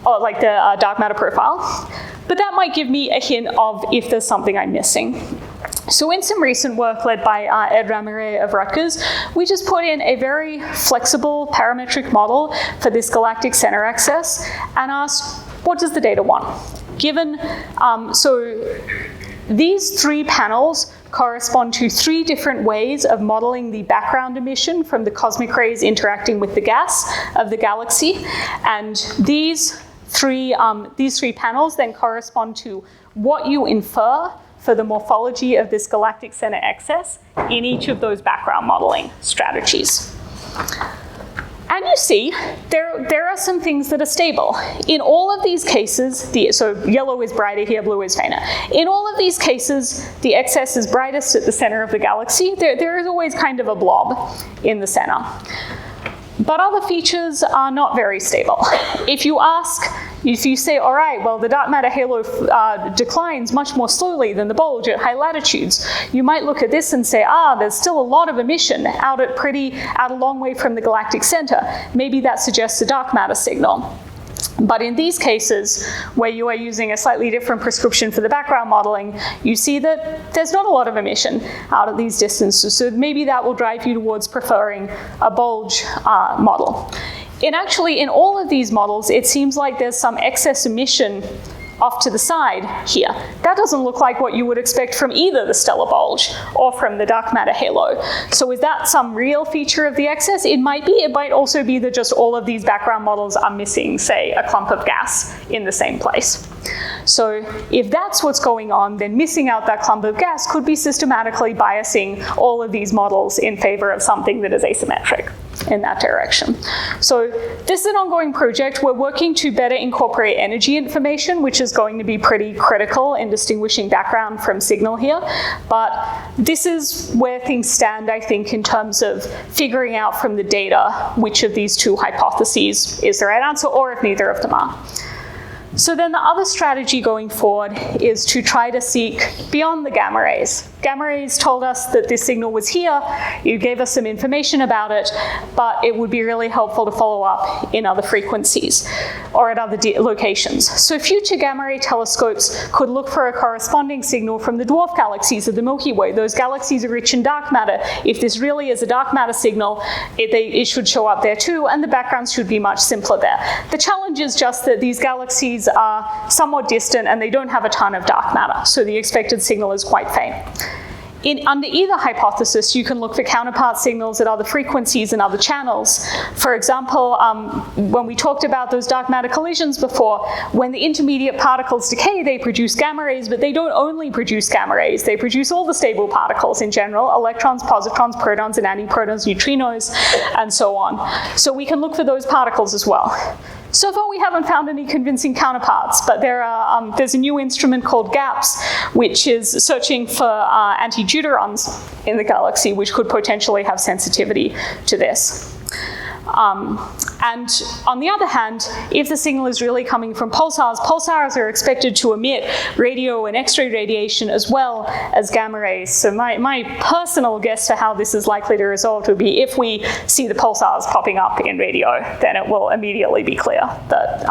or like the dark matter profile? But that might give me a hint of if there's something I'm missing. So in some recent work led by Ed Ramire of Rutgers, we just put in a very flexible parametric model for this galactic center excess and asked, what does the data want? So these three panels correspond to three different ways of modeling the background emission from the cosmic rays interacting with the gas of the galaxy. And these three panels then correspond to what you infer for the morphology of this galactic center excess in each of those background modeling strategies. And you see, there are some things that are stable. In all of these cases, so yellow is brighter here, blue is fainter. In all of these cases, the excess is brightest at the center of the galaxy. There is always kind of a blob in the center. But other features are not very stable. If you say, all right, well, the dark matter halo declines much more slowly than the bulge at high latitudes, you might look at this and say, there's still a lot of emission out a long way from the galactic center. Maybe that suggests a dark matter signal. But in these cases, where you are using a slightly different prescription for the background modeling, you see that there's not a lot of emission out at these distances. So maybe that will drive you towards preferring a bulge model. And actually, in all of these models, it seems like there's some excess emission off to the side here, that doesn't look like what you would expect from either the stellar bulge or from the dark matter halo. So is that some real feature of the excess? It might be. It might also be that just all of these background models are missing, say, a clump of gas in the same place. So if that's what's going on, then missing out that clump of gas could be systematically biasing all of these models in favor of something that is asymmetric in that direction. So this is an ongoing project. We're working to better incorporate energy information, which is going to be pretty critical in distinguishing background from signal here. But this is where things stand, I think, in terms of figuring out from the data which of these two hypotheses is the right answer, or if neither of them are. So then the other strategy going forward is to try to seek beyond the gamma rays. Gamma rays told us that this signal was here. You gave us some information about it, but it would be really helpful to follow up in other frequencies or at other locations. So future gamma ray telescopes could look for a corresponding signal from the dwarf galaxies of the Milky Way. Those galaxies are rich in dark matter. If this really is a dark matter signal, it should show up there too, and the backgrounds should be much simpler there. The challenge is just that these galaxies are somewhat distant and they don't have a ton of dark matter, so the expected signal is quite faint. Under either hypothesis, you can look for counterpart signals at other frequencies and other channels. For example, when we talked about those dark matter collisions before, when the intermediate particles decay, they produce gamma rays, but they don't only produce gamma rays. They produce all the stable particles in general, electrons, positrons, protons, and antiprotons, neutrinos, and so on. So we can look for those particles as well. So far, we haven't found any convincing counterparts, but there's a new instrument called GAPS, which is searching for anti-deuterons in the galaxy, which could potentially have sensitivity to this. And on the other hand, if the signal is really coming from pulsars, pulsars are expected to emit radio and X-ray radiation as well as gamma rays. So my personal guess for how this is likely to resolve would be if we see the pulsars popping up in radio, then it will immediately be clear that,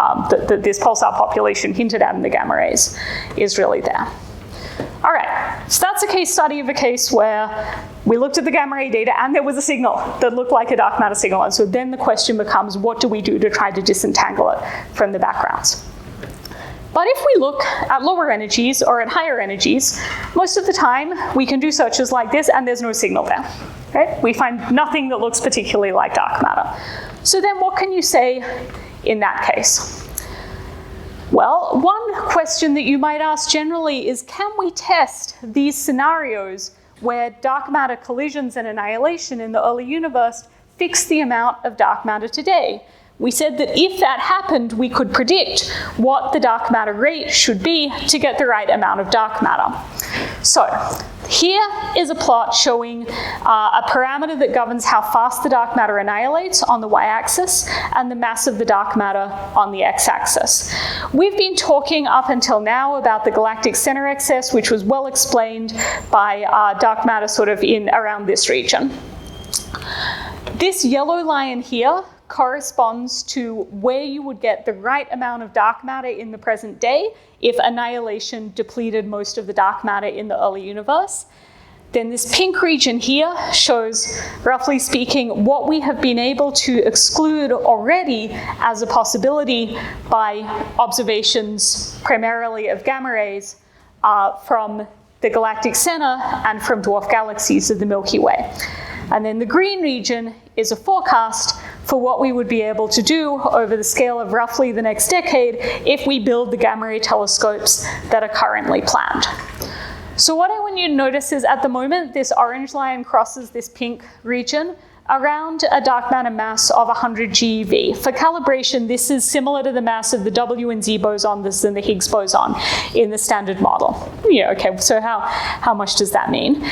that this pulsar population hinted at in the gamma rays is really there. All right, so that's a case study of a case where we looked at the gamma ray data and there was a signal that looked like a dark matter signal. And so then the question becomes, what do we do to try to disentangle it from the backgrounds? But if we look at lower energies or at higher energies, most of the time we can do searches like this and there's no signal there. Right? We find nothing that looks particularly like dark matter. So then what can you say in that case? Well, one question that you might ask generally is, can we test these scenarios where dark matter collisions and annihilation in the early universe fix the amount of dark matter today? We said that if that happened, we could predict what the dark matter rate should be to get the right amount of dark matter. So here is a plot showing a parameter that governs how fast the dark matter annihilates on the y-axis and the mass of the dark matter on the x-axis. We've been talking up until now about the galactic center excess, which was well explained by dark matter sort of in around this region. This yellow line here corresponds to where you would get the right amount of dark matter in the present day if annihilation depleted most of the dark matter in the early universe. Then this pink region here shows, roughly speaking, what we have been able to exclude already as a possibility by observations primarily of gamma rays from the galactic center and from dwarf galaxies of the Milky Way. And then the green region is a forecast for what we would be able to do over the scale of roughly the next decade if we build the gamma ray telescopes that are currently planned. So what I want you to notice is at the moment, this orange line crosses this pink region around a dark matter mass of 100 GeV. For calibration, this is similar to the mass of the W and Z boson than the Higgs boson in the standard model. Yeah, okay, so how much does that mean?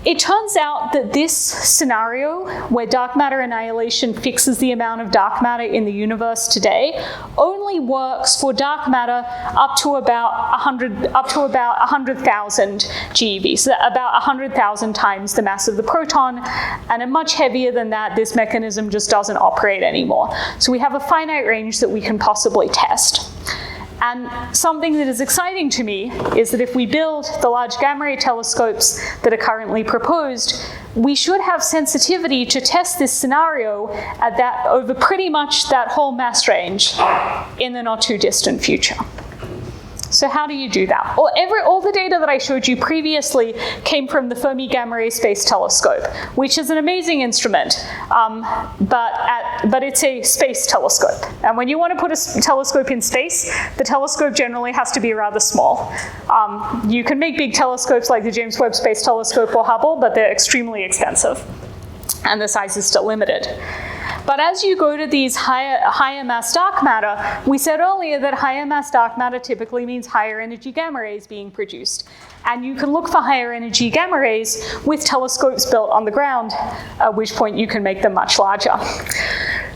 It turns out that this scenario, where dark matter annihilation fixes the amount of dark matter in the universe today, only works for dark matter up to about 100,000 GeV, so about 100,000 times the mass of the proton, and much heavier than that, this mechanism just doesn't operate anymore. So we have a finite range that we can possibly test. And something that is exciting to me is that if we build the large gamma ray telescopes that are currently proposed, we should have sensitivity to test this scenario at that over pretty much that whole mass range in the not too distant future. So how do you do that? All the data that I showed you previously came from the Fermi Gamma Ray Space Telescope, which is an amazing instrument, but it's a space telescope. And when you want to put a telescope in space, the telescope generally has to be rather small. You can make big telescopes like the James Webb Space Telescope or Hubble, but they're extremely expensive, and the size is still limited. But as you go to these higher mass dark matter, we said earlier that higher mass dark matter typically means higher energy gamma rays being produced. And you can look for higher energy gamma rays with telescopes built on the ground, at which point you can make them much larger.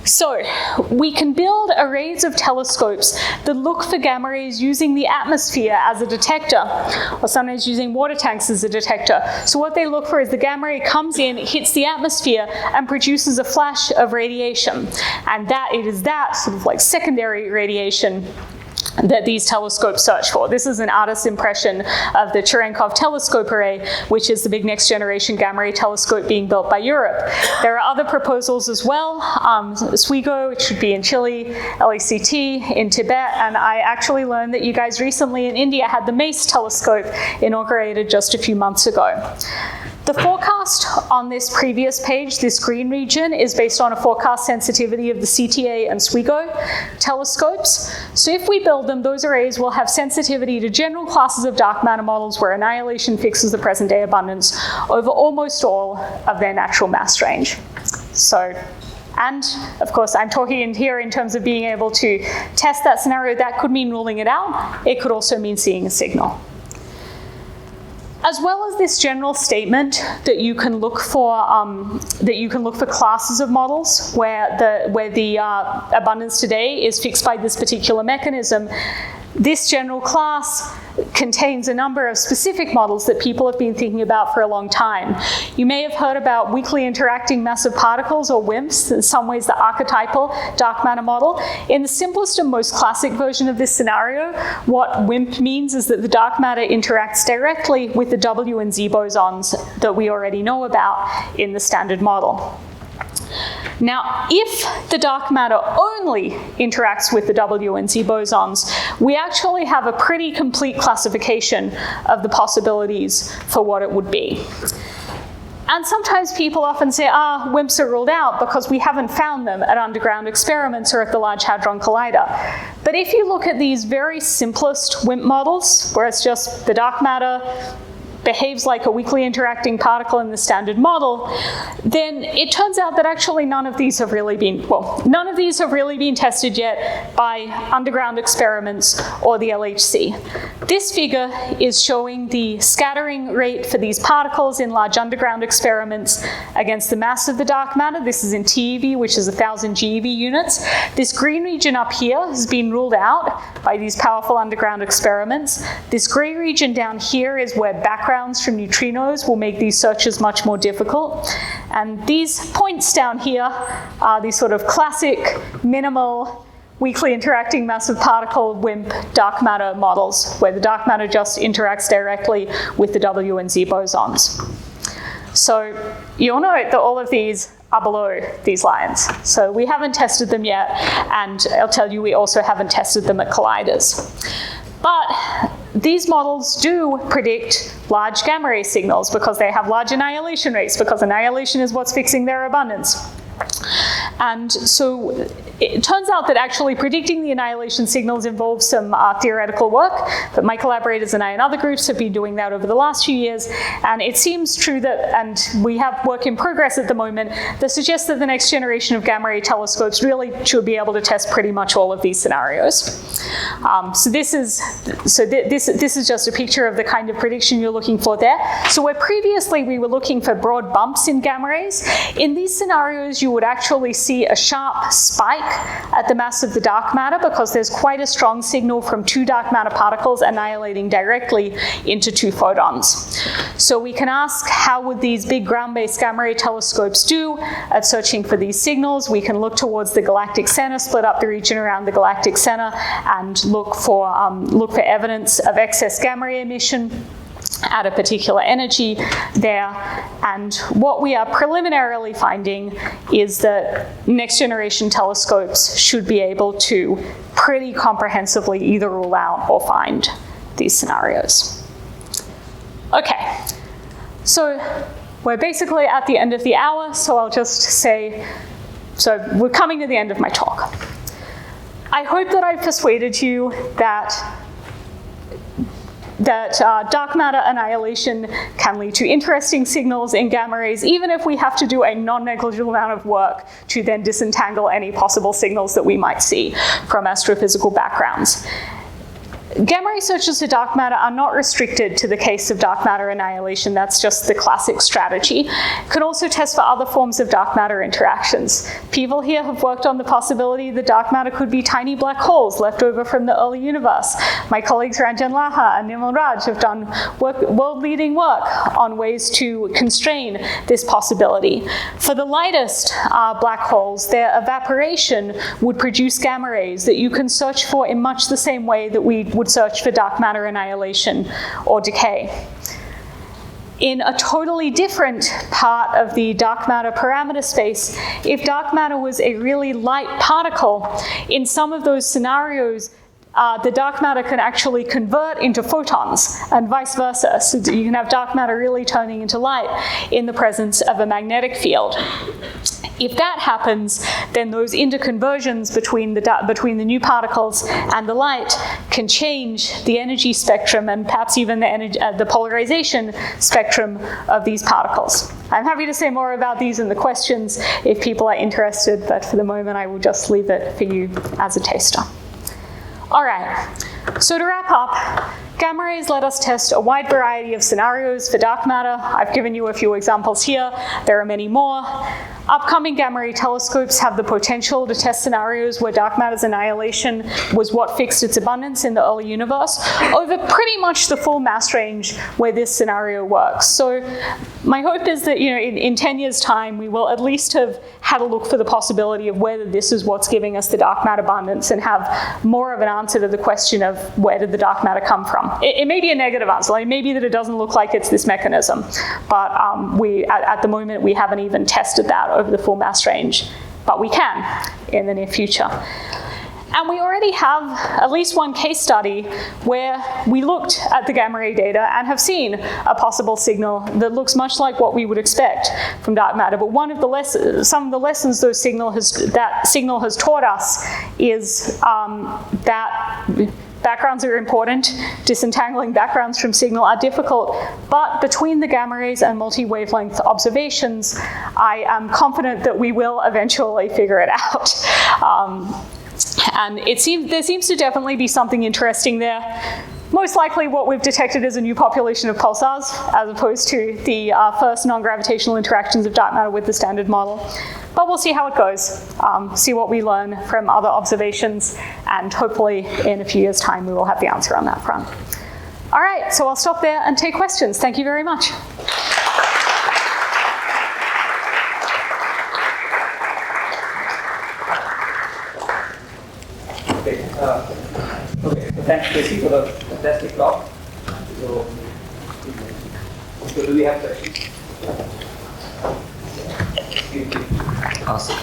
So we can build arrays of telescopes that look for gamma rays using the atmosphere as a detector, or sometimes using water tanks as a detector. So what they look for is the gamma ray comes in, hits the atmosphere, and produces a flash of radiation. And it is that sort of like secondary radiation that these telescopes search for. This is an artist's impression of the Cherenkov telescope array, which is the big next generation gamma ray telescope being built by Europe. There are other proposals as well, SWIGO, which should be in Chile, LACT in Tibet, and I actually learned that you guys recently in India had the MACE telescope inaugurated just a few months ago. The forecast on this previous page, this green region, is based on a forecast sensitivity of the CTA and SWIGO telescopes. So if we build them, those arrays will have sensitivity to general classes of dark matter models where annihilation fixes the present day abundance over almost all of their natural mass range. So, and of course, I'm talking in here in terms of being able to test that scenario. That could mean ruling it out. It could also mean seeing a signal. As well as this general statement that you can look for classes of models where the abundance today is fixed by this particular mechanism. This general class contains a number of specific models that people have been thinking about for a long time. You may have heard about weakly interacting massive particles, or WIMPs, in some ways the archetypal dark matter model. In the simplest and most classic version of this scenario, what WIMP means is that the dark matter interacts directly with the W and Z bosons that we already know about in the standard model. Now, if the dark matter only interacts with the W and Z bosons, we actually have a pretty complete classification of the possibilities for what it would be. And sometimes people often say, WIMPs are ruled out because we haven't found them at underground experiments or at the Large Hadron Collider. But if you look at these very simplest WIMP models, where it's just the dark matter behaves like a weakly interacting particle in the standard model, then it turns out that actually none of these have really been tested yet by underground experiments or the LHC. This figure is showing the scattering rate for these particles in large underground experiments against the mass of the dark matter. This is in TeV, which is 1,000 GeV units. This green region up here has been ruled out by these powerful underground experiments. This gray region down here is where backgrounds from neutrinos will make these searches much more difficult. And these points down here are these sort of classic, minimal, weakly interacting massive particle WIMP dark matter models, where the dark matter just interacts directly with the W and Z bosons. So you'll note that all of these are below these lines. So we haven't tested them yet, and I'll tell you we also haven't tested them at colliders. But these models do predict large gamma ray signals because they have large annihilation rates, because annihilation is what's fixing their abundance. And so it turns out that actually predicting the annihilation signals involves some theoretical work, but my collaborators and I and other groups have been doing that over the last few years, and it seems true that, and we have work in progress at the moment, that suggests that the next generation of gamma ray telescopes really should be able to test pretty much all of these scenarios. So this is just a picture of the kind of prediction you're looking for there. So where previously we were looking for broad bumps in gamma rays, in these scenarios you would actually see a sharp spike at the mass of the dark matter because there's quite a strong signal from two dark matter particles annihilating directly into two photons. So we can ask, how would these big ground-based gamma ray telescopes do at searching for these signals? We can look towards the galactic center, split up the region around the galactic center, and look for evidence of excess gamma ray emission at a particular energy there. And what we are preliminarily finding is that next generation telescopes should be able to pretty comprehensively either rule out or find these scenarios. Okay, so we're basically at the end of the hour, so I'll just say, so we're coming to the end of my talk. I hope that I've persuaded you that dark matter annihilation can lead to interesting signals in gamma rays, even if we have to do a non-negligible amount of work to then disentangle any possible signals that we might see from astrophysical backgrounds. Gamma ray searches for dark matter are not restricted to the case of dark matter annihilation. That's just the classic strategy. Can also test for other forms of dark matter interactions. People here have worked on the possibility that dark matter could be tiny black holes left over from the early universe. My colleagues Ranjan Laha and Nimal Raj have done world-leading work on ways to constrain this possibility. For the lightest black holes, their evaporation would produce gamma rays that you can search for in much the same way that we would search for dark matter annihilation or decay. In a totally different part of the dark matter parameter space, if dark matter was a really light particle, in some of those scenarios, the dark matter can actually convert into photons and vice versa. So you can have dark matter really turning into light in the presence of a magnetic field. If that happens, then those interconversions between the new particles and the light can change the energy spectrum and perhaps even the polarization spectrum of these particles. I'm happy to say more about these in the questions if people are interested, but for the moment I will just leave it for you as a taster. All right, so to wrap up, gamma rays let us test a wide variety of scenarios for dark matter. I've given you a few examples here. There are many more. Upcoming gamma ray telescopes have the potential to test scenarios where dark matter's annihilation was what fixed its abundance in the early universe over pretty much the full mass range where this scenario works. So my hope is that in 10 years' time, we will at least have had a look for the possibility of whether this is what's giving us the dark matter abundance and have more of an answer to the question of where did the dark matter come from. It may be a negative answer. Like maybe that it doesn't look like it's this mechanism, but at the moment we haven't even tested that over the full mass range, but we can in the near future. And we already have at least one case study where we looked at the gamma ray data and have seen a possible signal that looks much like what we would expect from dark matter. But some of the lessons that signal has taught us is that backgrounds are important. Disentangling backgrounds from signal are difficult, but between the gamma rays and multi-wavelength observations, I am confident that we will eventually figure it out. And there seems to definitely be something interesting there. Most likely what we've detected is a new population of pulsars, as opposed to the first non-gravitational interactions of dark matter with the standard model. But we'll see how it goes, see what we learn from other observations, and hopefully in a few years' time we will have the answer on that front. All right, so I'll stop there and take questions. Thank you very much. Okay, so thanks Tracy for the fantastic talk. So do we have questions? Awesome.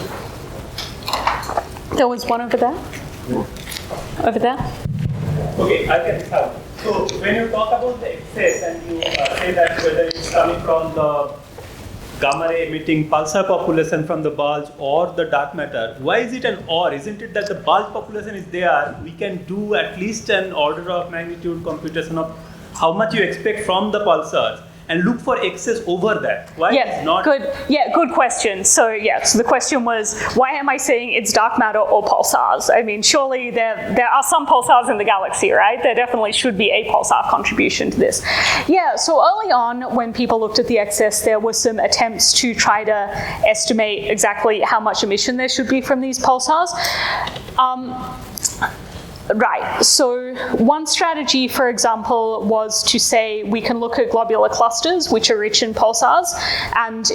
There was one over there. Over there. Okay, I can help. So when you talk about the excess and you say that whether it's coming from the gamma ray emitting pulsar population from the bulge or the dark matter, why is it an or? Isn't it that the bulge population is there, we can do at least an order of magnitude computation of how much you expect from the pulsars and look for excess over that? Why is not? Good question. So the question was, why am I saying it's dark matter or pulsars? I mean, surely there are some pulsars in the galaxy, right? There definitely should be a pulsar contribution to this. Yeah, so early on, when people looked at the excess, there were some attempts to try to estimate exactly how much emission there should be from these pulsars. Right, so one strategy, for example, was to say we can look at globular clusters which are rich in pulsars, and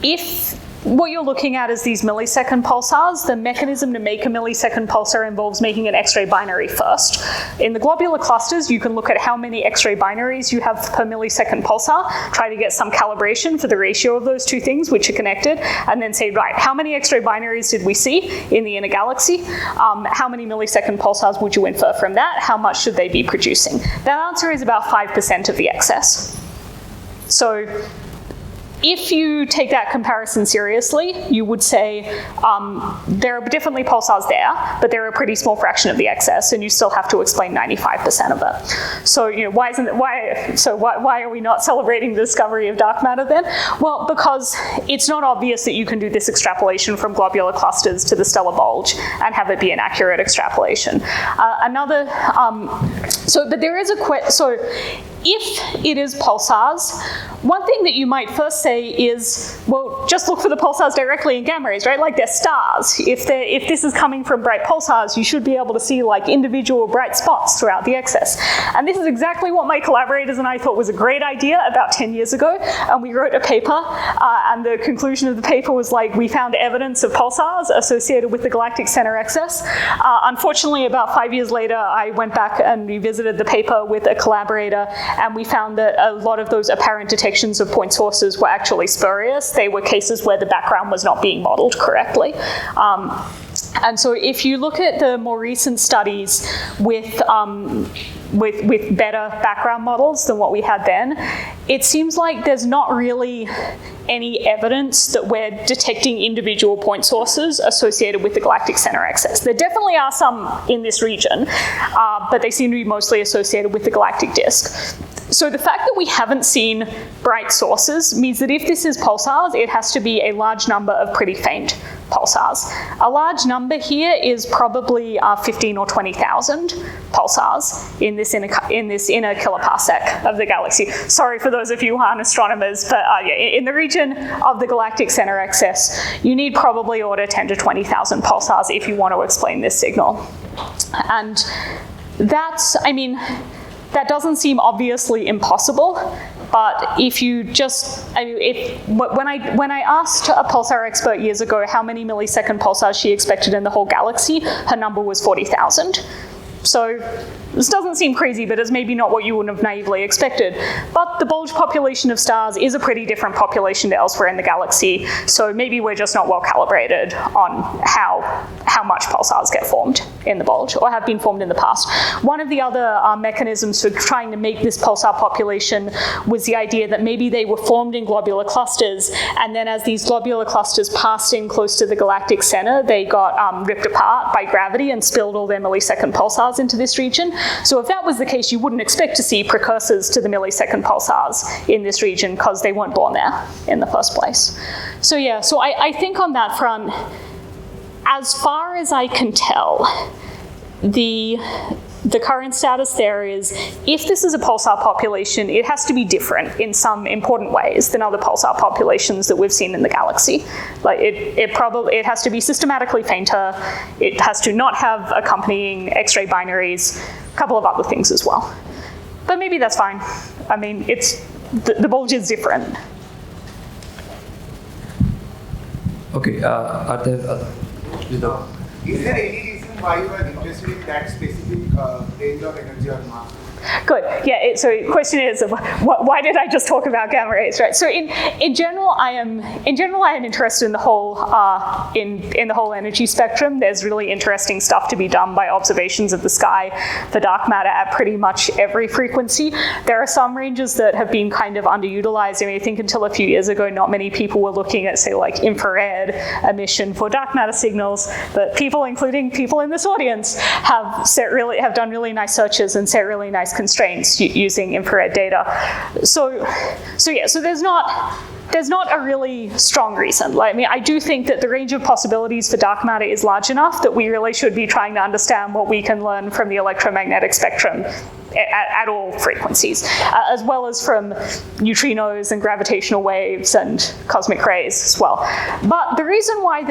if what you're looking at is these millisecond pulsars. The mechanism to make a millisecond pulsar involves making an X-ray binary first. In the globular clusters, you can look at how many X-ray binaries you have per millisecond pulsar, try to get some calibration for the ratio of those two things which are connected, and then say, right, how many X-ray binaries did we see in the inner galaxy? How many millisecond pulsars would you infer from that? How much should they be producing? That answer is about 5% of the excess. So if you take that comparison seriously, you would say there are definitely pulsars there, but they're a pretty small fraction of the excess, and you still have to explain 95% of it. So, why are we not celebrating the discovery of dark matter then? Well, because it's not obvious that you can do this extrapolation from globular clusters to the stellar bulge and have it be an accurate extrapolation. But there is if it is pulsars, one thing that you might first say is, well, just look for the pulsars directly in gamma rays, right? Like they're stars. If this is coming from bright pulsars, you should be able to see like individual bright spots throughout the excess. And this is exactly what my collaborators and I thought was a great idea about 10 years ago. And we wrote a paper, and the conclusion of the paper was like, we found evidence of pulsars associated with the galactic center excess. Unfortunately, about 5 years later, I went back and revisited the paper with a collaborator, and we found that a lot of those apparent detections of point sources were actually spurious. They were cases where the background was not being modeled correctly. And so if you look at the more recent studies with better background models than what we had then, it seems like there's not really any evidence that we're detecting individual point sources associated with the galactic center excess. There definitely are some in this region, but they seem to be mostly associated with the galactic disk. So the fact that we haven't seen bright sources means that if this is pulsars, it has to be a large number of pretty faint pulsars. A large number here is probably 15 or 20,000 pulsars in this inner kiloparsec of the galaxy. Sorry for those of you who aren't astronomers, but in the region of the galactic center excess, you need probably order 10 to 20,000 pulsars if you want to explain this signal. And that doesn't seem obviously impossible, but if you just, when I asked a pulsar expert years ago how many millisecond pulsars she expected in the whole galaxy, her number was 40,000. So this doesn't seem crazy, but it's maybe not what you would have naively expected. But the bulge population of stars is a pretty different population to elsewhere in the galaxy, so maybe we're just not well calibrated on how much pulsars get formed in the bulge, or have been formed in the past. One of the other mechanisms for trying to make this pulsar population was the idea that maybe they were formed in globular clusters, and then as these globular clusters passed in close to the galactic center, they got ripped apart by gravity and spilled all their millisecond pulsars into this region. So if that was the case, you wouldn't expect to see precursors to the millisecond pulsars in this region because they weren't born there in the first place. So yeah, so I think on that front, as far as I can tell, the current status there is, if this is a pulsar population, it has to be different in some important ways than other pulsar populations that we've seen in the galaxy. Like it has to be systematically fainter, it has to not have accompanying X-ray binaries, a couple of other things as well. But maybe that's fine. I mean, the bulge is different. Okay, are there other? Is there any reason why you are interested in that specific range of energy or mass? Good. Yeah. So the question is, why did I just talk about gamma rays, right? So in general, I am interested in the whole in the whole energy spectrum. There's really interesting stuff to be done by observations of the sky for dark matter at pretty much every frequency. There are some ranges that have been kind of underutilized. I mean, I think until a few years ago, not many people were looking at, say, like infrared emission for dark matter signals. But people, including people in this audience, have done really nice searches and set really nice constraints using infrared data. So there's not a really strong reason. Like, I mean, I do think that the range of possibilities for dark matter is large enough that we really should be trying to understand what we can learn from the electromagnetic spectrum at all frequencies, as well as from neutrinos and gravitational waves and cosmic rays as well. But the reason why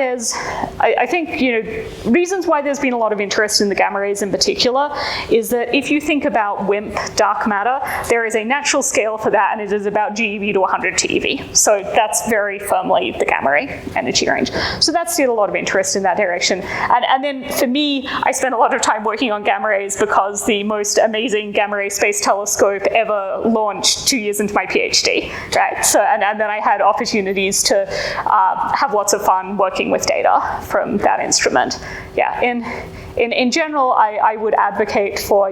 reasons why there's been a lot of interest in the gamma rays in particular is that if you think about WIMP dark matter, there is a natural scale for that, and it is about GeV to 100 TeV. So So that's very firmly the gamma ray energy range. So that's still a lot of interest in that direction. And then for me, I spent a lot of time working on gamma rays because the most amazing gamma ray space telescope ever launched 2 years into my PhD, right? So, and then I had opportunities to have lots of fun working with data from that instrument. Yeah, in general, I would advocate for,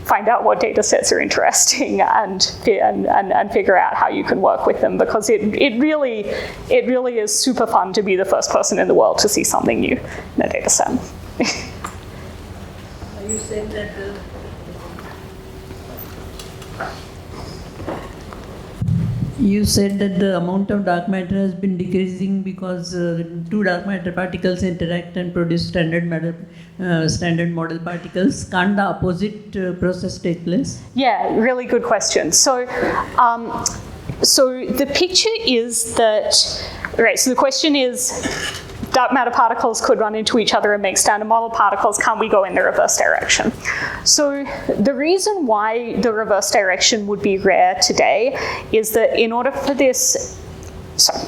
find out what data sets are interesting and figure out how you can work with them, because it really is super fun to be the first person in the world to see something new in a data set. You said that the amount of dark matter has been decreasing because two dark matter particles interact and produce standard model particles. Can't the opposite process take place? Yeah, really good question. So the picture is that, right, so the question is, dark matter particles could run into each other and make standard model particles. Can't we go in the reverse direction? So the reason why the reverse direction would be rare today is that in order for this,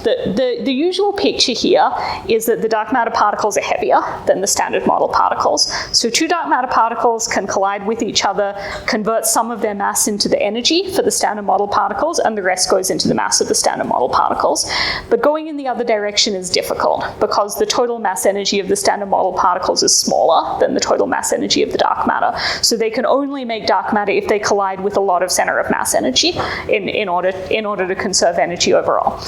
the usual picture here is that the dark matter particles are heavier than the standard model particles. So two dark matter particles can collide with each other, convert some of their mass into the energy for the standard model particles, and the rest goes into the mass of the standard model particles. But going in the other direction is difficult because the total mass energy of the standard model particles is smaller than the total mass energy of the dark matter. So they can only make dark matter if they collide with a lot of center of mass energy in order to conserve energy overall.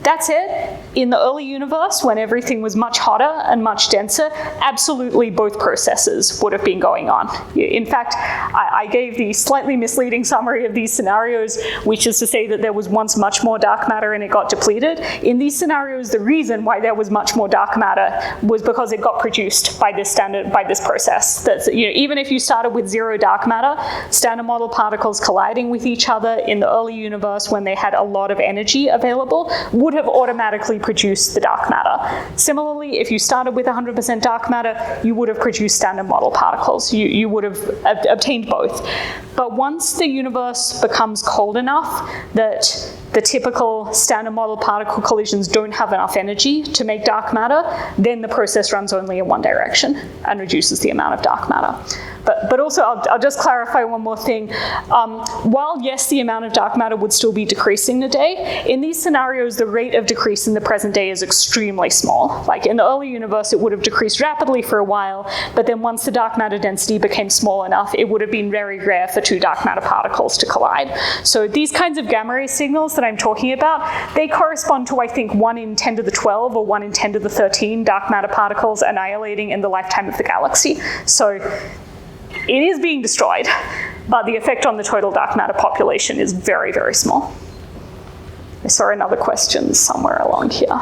That said, in the early universe, when everything was much hotter and much denser, absolutely both processes would have been going on. In fact, I gave the slightly misleading summary of these scenarios, which is to say that there was once much more dark matter and it got depleted. In these scenarios, the reason why there was much more dark matter was because it got produced by this process. That's, even if you started with zero dark matter, standard model particles colliding with each other in the early universe when they had a lot of energy available would have automatically produced the dark matter. Similarly, if you started with 100% dark matter, you would have produced standard model particles. You would have obtained both. But once the universe becomes cold enough that the typical standard model particle collisions don't have enough energy to make dark matter, then the process runs only in one direction and reduces the amount of dark matter. But also, I'll just clarify one more thing. While yes, the amount of dark matter would still be decreasing today, in these scenarios, the rate of decrease in the present day is extremely small. Like in the early universe, it would have decreased rapidly for a while, but then once the dark matter density became small enough, it would have been very rare for two dark matter particles to collide. So these kinds of gamma ray signals that I'm talking about, they correspond to, I think, 1 in 10 to the 12 or 1 in 10 to the 13 dark matter particles annihilating in the lifetime of the galaxy. So it is being destroyed, but the effect on the total dark matter population is very, very small. I saw another question somewhere along here.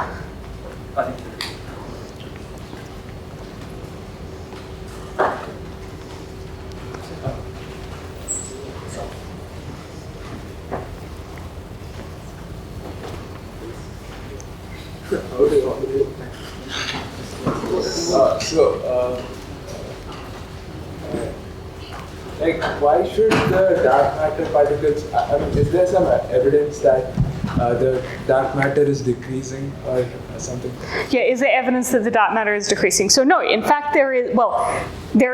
Like, why should the dark matter particles, I mean, is there some evidence that the dark matter is decreasing or something? Yeah, is there evidence that the dark matter is decreasing? So no, in fact there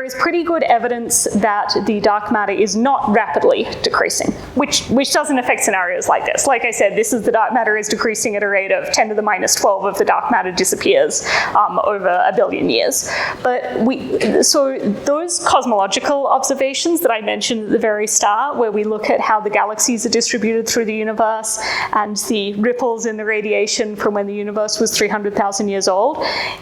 is pretty good evidence that the dark matter is not rapidly decreasing, which doesn't affect scenarios like this. Like I said, this is the dark matter is decreasing at a rate of 10 to the minus 12 if the dark matter disappears over 1 billion years. But so those cosmological observations that I mentioned at the very start, where we look at how the galaxies are distributed through the universe and the ripples in the radiation from when the universe was 300,000 years old,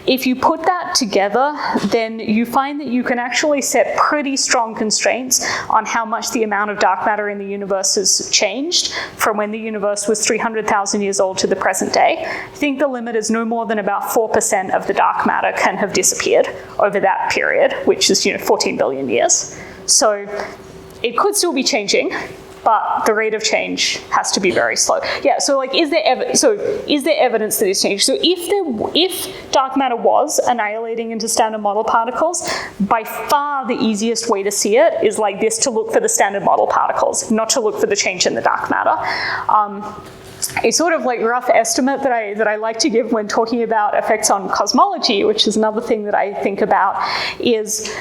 if you put that together, then you find that you can actually set pretty strong constraints on how much the amount of dark matter in the universe has changed from when the universe was 300,000 years old to the present day. I think the limit is no more than about 4% of the dark matter can have disappeared over that period, which is 14 billion years. So it could still be changing, but the rate of change has to be very slow. Yeah, so like, is there evidence that it's changed? So if dark matter was annihilating into standard model particles, by far the easiest way to see it is like this, to look for the standard model particles, not to look for the change in the dark matter. a sort of like rough estimate that I like to give when talking about effects on cosmology, which is another thing that I think about, is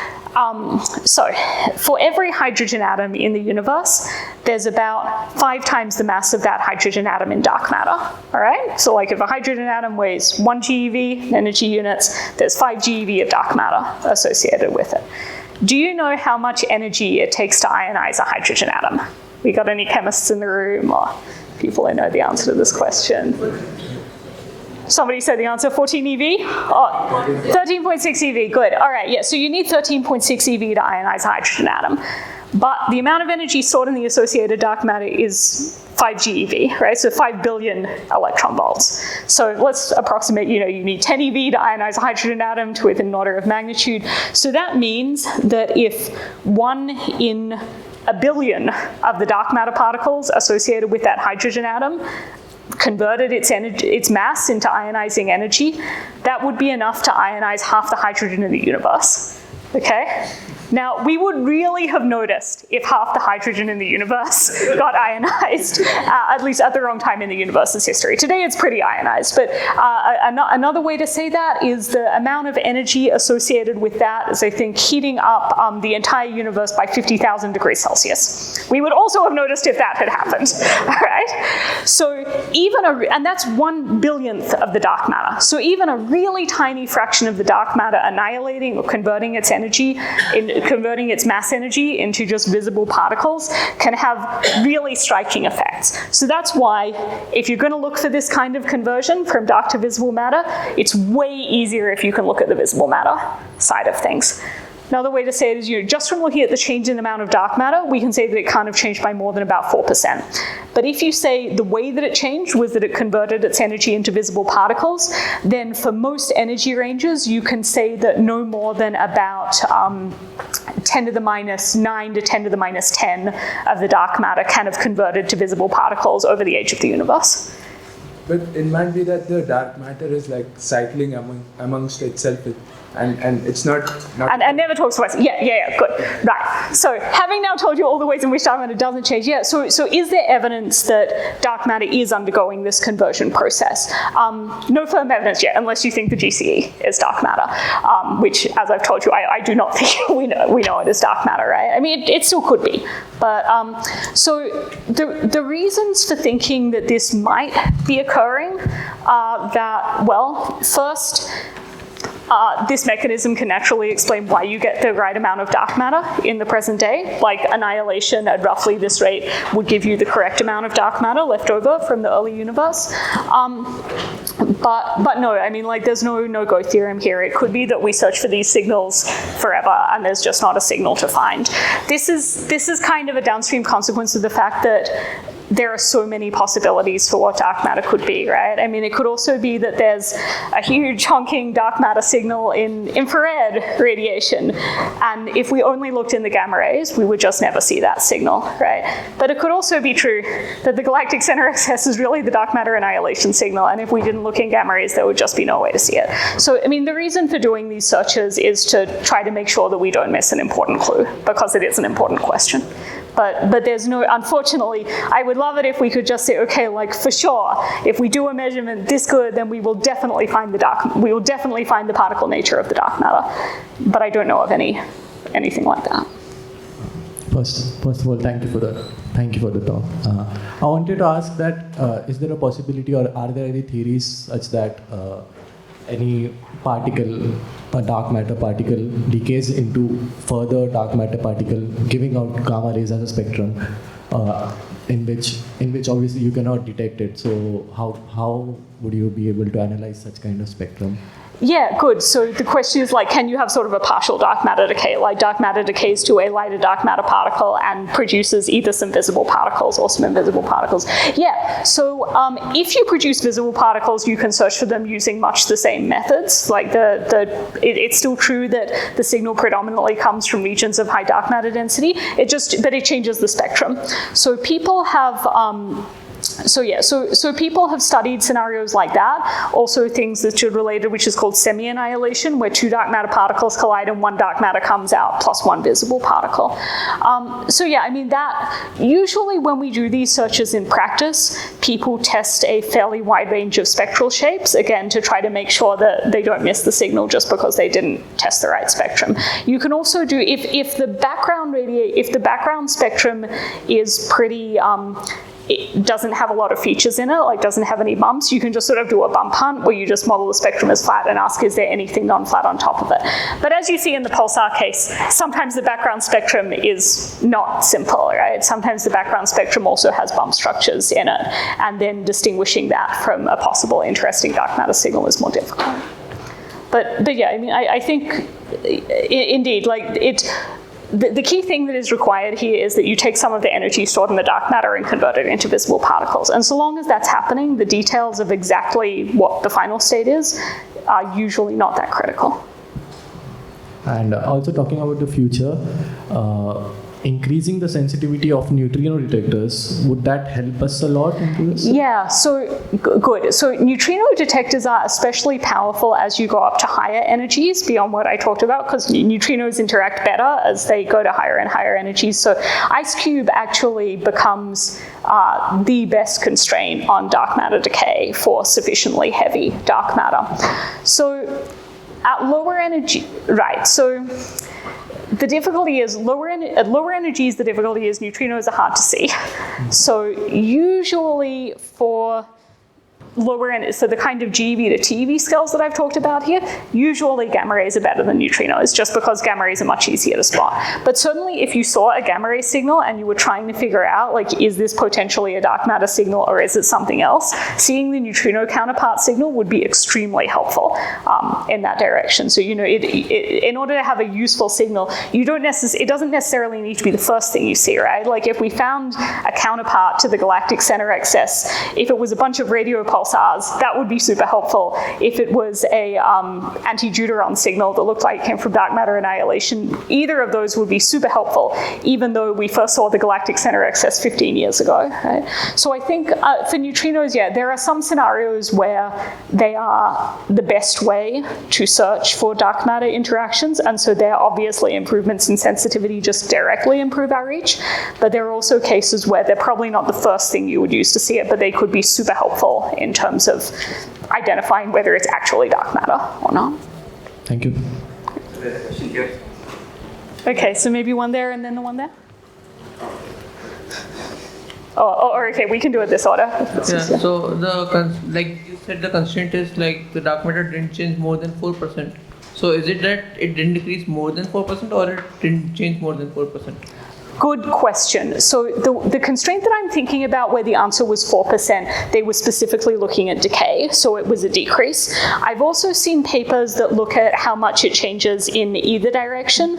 so for every hydrogen atom in the universe, there's about 5 times the mass of that hydrogen atom in dark matter, all right? So like if a hydrogen atom weighs 1 GeV energy units, there's 5 GeV of dark matter associated with it. Do you know how much energy it takes to ionize a hydrogen atom? We got any chemists in the room or people who know the answer to this question? Somebody said the answer, 14 EV? Oh, 13.6 EV, good. All right, yeah, so you need 13.6 EV to ionize a hydrogen atom. But the amount of energy stored in the associated dark matter is 5 GeV, right? So 5 billion electron volts. So let's approximate, you need 10 EV to ionize a hydrogen atom to within an order of magnitude. So that means that if 1 in a billion of the dark matter particles associated with that hydrogen atom converted its mass into ionizing energy, that would be enough to ionize half the hydrogen in the universe, okay? Now, we would really have noticed if half the hydrogen in the universe got ionized, at least at the wrong time in the universe's history. Today, it's pretty ionized, but another way to say that is the amount of energy associated with that is, I think, heating up the entire universe by 50,000 degrees Celsius. We would also have noticed if that had happened, all right? So even and that's 1 billionth of the dark matter. So even a really tiny fraction of the dark matter annihilating or converting its energy converting its mass energy into just visible particles can have really striking effects. So that's why if you're going to look for this kind of conversion from dark to visible matter, it's way easier if you can look at the visible matter side of things. Another way to say it is, just from looking at the change in the amount of dark matter, we can say that it can't have changed by more than about 4%. But if you say the way that it changed was that it converted its energy into visible particles, then for most energy ranges, you can say that no more than about 10 to the minus 9 to 10 to the minus 10 of the dark matter can have converted to visible particles over the age of the universe. But it might be that the dark matter is like cycling amongst itself, and it's not and never talks to us. Yeah, good. Right. So having now told you all the ways in which dark matter doesn't change, so is there evidence that dark matter is undergoing this conversion process? No firm evidence yet, unless you think the GCE is dark matter, which, as I've told you, I do not think we know it is dark matter, right? I mean, it still could be. But so the reasons for thinking that this might be occurring are that, well, first, this mechanism can naturally explain why you get the right amount of dark matter in the present day. Like annihilation at roughly this rate would give you the correct amount of dark matter left over from the early universe. But no, I mean, like, there's no no-go theorem here. It could be that we search for these signals forever and there's just not a signal to find. This is kind of a downstream consequence of the fact that there are so many possibilities for what dark matter could be, right? I mean, it could also be that there's a huge honking dark matter signal in infrared radiation. And if we only looked in the gamma rays, we would just never see that signal, right? But it could also be true that the galactic center excess is really the dark matter annihilation signal. And if we didn't look in gamma rays, there would just be no way to see it. So, I mean, the reason for doing these searches is to try to make sure that we don't miss an important clue, because it is an important question. But there's no, unfortunately, I would love it if we could just say, okay, like, for sure, if we do a measurement this good, then we will definitely find the particle nature of the dark matter. But I don't know of anything like that. First of all, thank you for the talk. I wanted to ask that, is there a possibility, or are there any theories such that any particle, a dark matter particle, decays into further dark matter particle, giving out gamma rays as a spectrum, in which obviously you cannot detect it. So how would you be able to analyze such kind of spectrum? Yeah, good. So the question is, like, can you have sort of a partial dark matter decay? Like, dark matter decays to a lighter dark matter particle and produces either some visible particles or some invisible particles. Yeah, so if you produce visible particles, you can search for them using much the same methods. Like, it's still true that the signal predominantly comes from regions of high dark matter density. But it changes the spectrum. So people have So people have studied scenarios like that. Also things that are related, which is called semi-annihilation, where two dark matter particles collide and one dark matter comes out plus one visible particle. That usually when we do these searches in practice, people test a fairly wide range of spectral shapes, again, to try to make sure that they don't miss the signal just because they didn't test the right spectrum. You can also do, if the background spectrum is pretty, it doesn't have a lot of features in it, like doesn't have any bumps, you can just sort of do a bump hunt where you just model the spectrum as flat and ask, is there anything non-flat on top of it? But as you see in the pulsar case, sometimes the background spectrum is not simple, right? Sometimes the background spectrum also has bump structures in it, and then distinguishing that from a possible interesting dark matter signal is more difficult. But yeah, I think indeed, the key thing that is required here is that you take some of the energy stored in the dark matter and convert it into visible particles. And so long as that's happening, the details of exactly what the final state is are usually not that critical. And also talking about the future, increasing the sensitivity of neutrino detectors, would that help us a lot into this? Yeah, so good. So neutrino detectors are especially powerful as you go up to higher energies beyond what I talked about, because neutrinos interact better as they go to higher and higher energies. So IceCube actually becomes the best constraint on dark matter decay for sufficiently heavy dark matter. So at lower energy, right, so the difficulty is at lower energies, the difficulty is neutrinos are hard to see. So usually for lower energy, so the kind of GeV to TeV scales that I've talked about here, usually gamma rays are better than neutrinos, just because gamma rays are much easier to spot. But certainly if you saw a gamma ray signal and you were trying to figure out, like, is this potentially a dark matter signal or is it something else, seeing the neutrino counterpart signal would be extremely helpful in that direction. So, in order to have a useful signal, it doesn't necessarily need to be the first thing you see, right? Like if we found a counterpart to the galactic center excess, if it was a bunch of radio pulsars, that would be super helpful. If it was a anti-deuteron signal that looked like it came from dark matter annihilation, either of those would be super helpful, even though we first saw the galactic center excess 15 years ago. Right? So I think for neutrinos, there are some scenarios where they are the best way to search for dark matter interactions, and so there are obviously improvements in sensitivity just directly improve our reach, but there are also cases where they're probably not the first thing you would use to see it, but they could be super helpful in terms of identifying whether it's actually dark matter or not. Thank you. There's a question here. Okay, so maybe one there and then the one there? Okay, we can do it this order. Yeah, so like you said, the constraint is like the dark matter didn't change more than 4%. So is it that it didn't decrease more than 4% or it didn't change more than 4%? Good question. So the constraint that I'm thinking about where the answer was 4%, they were specifically looking at decay, so it was a decrease. I've also seen papers that look at how much it changes in either direction.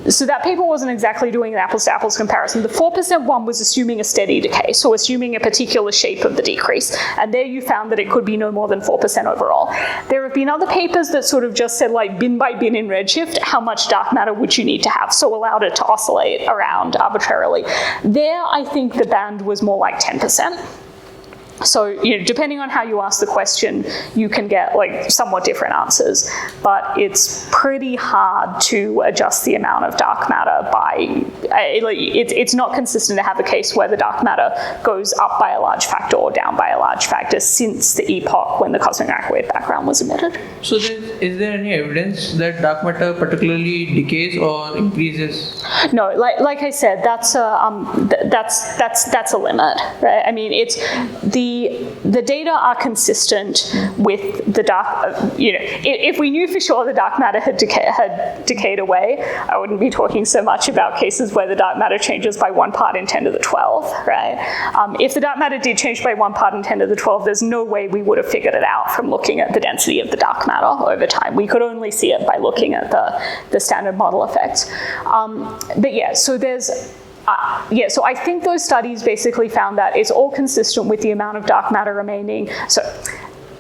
So that paper wasn't exactly doing an apples-to-apples comparison. The 4% one was assuming a steady decay, so assuming a particular shape of the decrease. And there you found that it could be no more than 4% overall. There have been other papers that sort of just said, like, bin by bin in redshift, how much dark matter would you need to have, so allowed it to oscillate around arbitrarily. There, I think the band was more like 10%. So, depending on how you ask the question, you can get like somewhat different answers, but it's pretty hard to adjust the amount of dark matter by, it's not consistent to have a case where the dark matter goes up by a large factor or down by a large factor since the epoch when the cosmic microwave background was emitted. So is there any evidence that dark matter particularly decays or increases? No, like I said, that's a limit, right? I mean, it's the data are consistent with the dark. If we knew for sure the dark matter had decayed away, I wouldn't be talking so much about cases where the dark matter changes by 1 part in 10 to the 12, right? If the dark matter did change by 1 part in 10 to the 12, there's no way we would have figured it out from looking at the density of the dark matter over time. We could only see it by looking at the standard model effects. But yeah, so there's. So I think those studies basically found that it's all consistent with the amount of dark matter remaining. So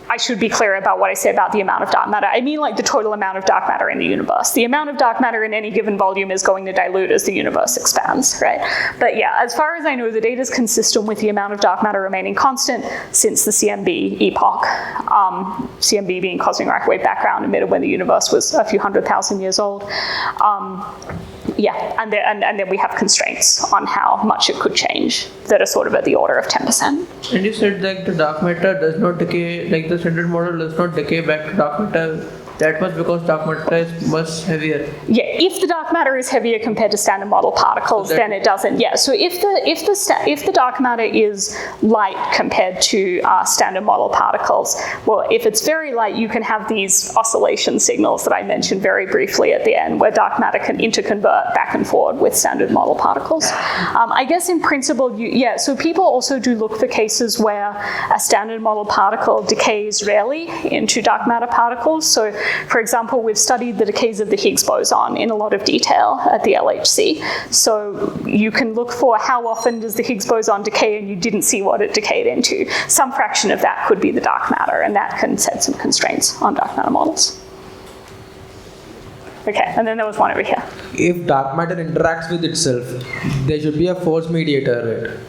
I should be clear about what I say about the amount of dark matter. I mean like the total amount of dark matter in the universe. The amount of dark matter in any given volume is going to dilute as the universe expands, right? But yeah, as far as I know, the data is consistent with the amount of dark matter remaining constant since the CMB epoch. CMB being cosmic microwave background emitted when the universe was a few 100,000 years old. Yeah, and then we have constraints on how much it could change that are sort of at the order of 10%. And you said that the dark matter does not decay, like the standard model does not decay back to dark matter that much because dark matter is much heavier. Yeah, if the dark matter is heavier compared to standard model particles, then it doesn't. Yeah, so if the dark matter is light compared to standard model particles, well, if it's very light, you can have these oscillation signals that I mentioned very briefly at the end, where dark matter can interconvert back and forward with standard model particles. I guess in principle, so people also do look for cases where a standard model particle decays rarely into dark matter particles. So, for example, we've studied the decays of the Higgs boson in a lot of detail at the LHC. So you can look for how often does the Higgs boson decay and you didn't see what it decayed into. Some fraction of that could be the dark matter, and that can set some constraints on dark matter models. Okay, and then there was one over here. If dark matter interacts with itself, there should be a force mediator, right?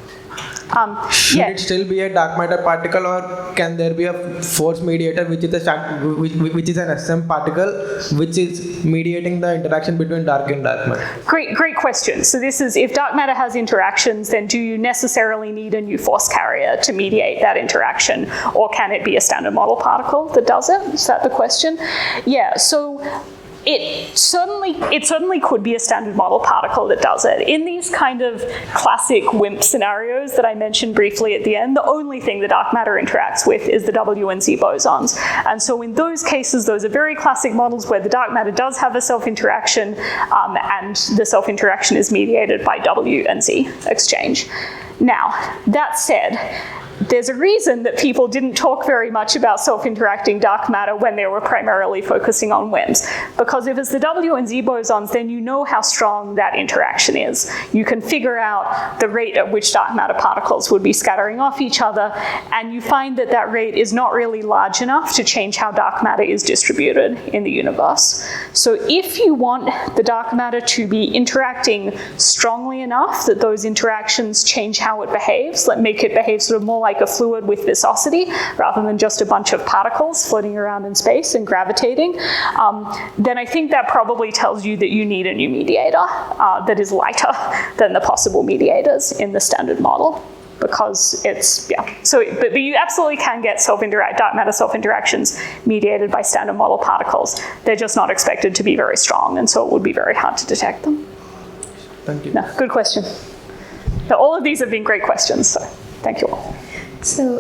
Should it still be a dark matter particle, or can there be a force mediator which is an SM particle which is mediating the interaction between dark and dark matter? Great question. So this is, if dark matter has interactions, then do you necessarily need a new force carrier to mediate that interaction, or can it be a standard model particle that does it? Is that the question? Yeah, so it certainly could be a standard model particle that does it. In these kind of classic WIMP scenarios that I mentioned briefly at the end, the only thing the dark matter interacts with is the W and Z bosons. And so in those cases, those are very classic models where the dark matter does have a self-interaction, and the self-interaction is mediated by W and Z exchange. Now, that said, there's a reason that people didn't talk very much about self-interacting dark matter when they were primarily focusing on WIMPs. Because if it's the W and Z bosons, then you know how strong that interaction is. You can figure out the rate at which dark matter particles would be scattering off each other, and you find that that rate is not really large enough to change how dark matter is distributed in the universe. So if you want the dark matter to be interacting strongly enough that those interactions change how it behaves, make it behave sort of more like a fluid with viscosity rather than just a bunch of particles floating around in space and gravitating, then I think that probably tells you that you need a new mediator that is lighter than the possible mediators in the standard model. Because it's, so, but you absolutely can get dark matter self-interactions mediated by standard model particles. They're just not expected to be very strong, and so it would be very hard to detect them. Thank you. No, good question. Now, all of these have been great questions, so thank you all. So,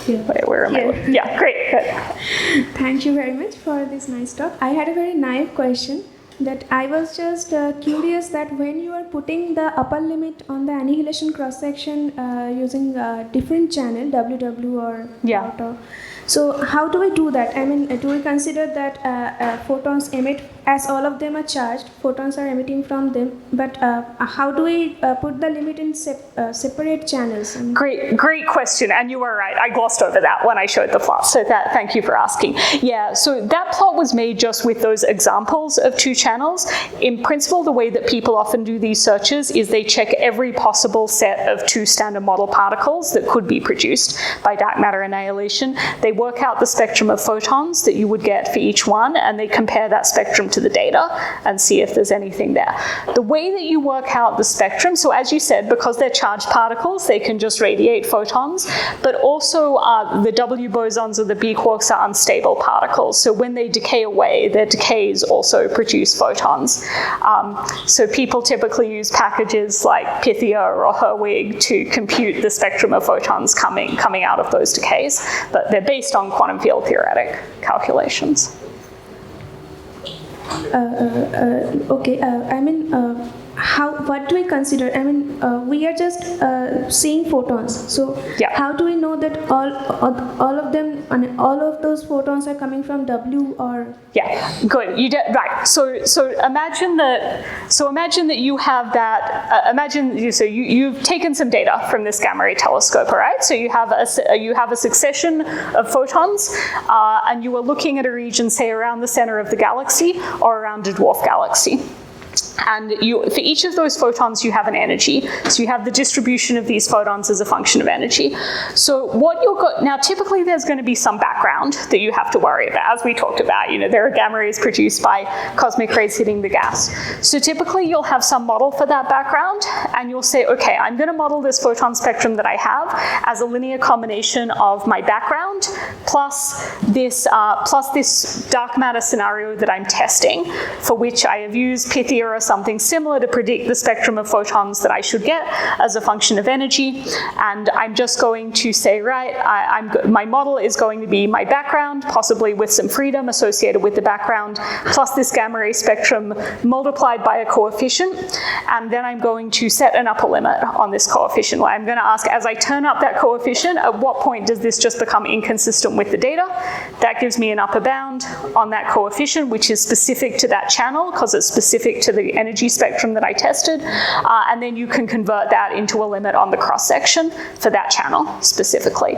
Wait, where am I? Yeah, great. Good. Thank you very much for this nice talk. I had a very naive question that I was just curious that when you are putting the upper limit on the annihilation cross-section using a different channel, WW or auto, so how do we do that? I mean, do we consider that photons emit, as all of them are charged, photons are emitting from them, but how do we put the limit in separate channels? Great question, and you are right. I glossed over that when I showed the plot, so thank you for asking. Yeah, so that plot was made just with those examples of two channels. In principle, the way that people often do these searches is they check every possible set of two standard model particles that could be produced by dark matter annihilation. They work out the spectrum of photons that you would get for each one, and they compare that spectrum to the data and see if there's anything there. The way that you work out the spectrum, so as you said, because they're charged particles, they can just radiate photons, but also the W bosons or the B quarks are unstable particles. So when they decay away, their decays also produce photons. So people typically use packages like Pythia or Herwig to compute the spectrum of photons coming out of those decays, but they're based on quantum field theoretic calculations. Okay, I mean, what do we consider? I mean, we are just seeing photons. So how do we know that all of them, all of those photons are coming from W or? Yeah, good. You did right. So imagine that you have that. You've taken some data from this gamma ray telescope, all right? So you have a succession of photons, and you are looking at a region, say, around the center of the galaxy or around a dwarf galaxy. And for each of those photons, you have an energy. So you have the distribution of these photons as a function of energy. So now typically there's going to be some background that you have to worry about, as we talked about. There are gamma rays produced by cosmic rays hitting the gas. So typically you'll have some model for that background, and you'll say, okay, I'm going to model this photon spectrum that I have as a linear combination of my background plus this dark matter scenario that I'm testing, for which I have used Pythia or something similar to predict the spectrum of photons that I should get as a function of energy. And I'm just going to say, right, my model is going to be my background, possibly with some freedom associated with the background, plus this gamma ray spectrum multiplied by a coefficient. And then I'm going to set an upper limit on this coefficient. I'm going to ask, as I turn up that coefficient, at what point does this just become inconsistent with the data? That gives me an upper bound on that coefficient, which is specific to that channel, because it's specific to the energy spectrum that I tested, and then you can convert that into a limit on the cross-section for that channel specifically.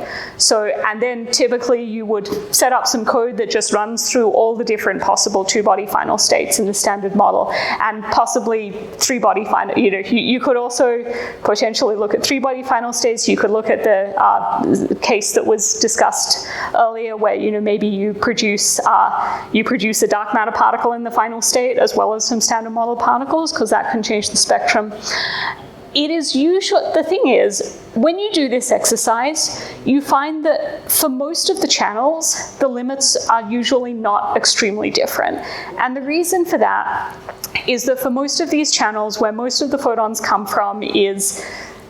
And then typically you would set up some code that just runs through all the different possible two-body final states in the standard model, and possibly three-body final. You could also potentially look at three-body final states. You could look at the case that was discussed earlier, where maybe you produce a dark matter particle in the final state as well as some standard model particles, because that can change the spectrum. The thing is, when you do this exercise, you find that for most of the channels, the limits are usually not extremely different. And the reason for that is that for most of these channels, where most of the photons come from is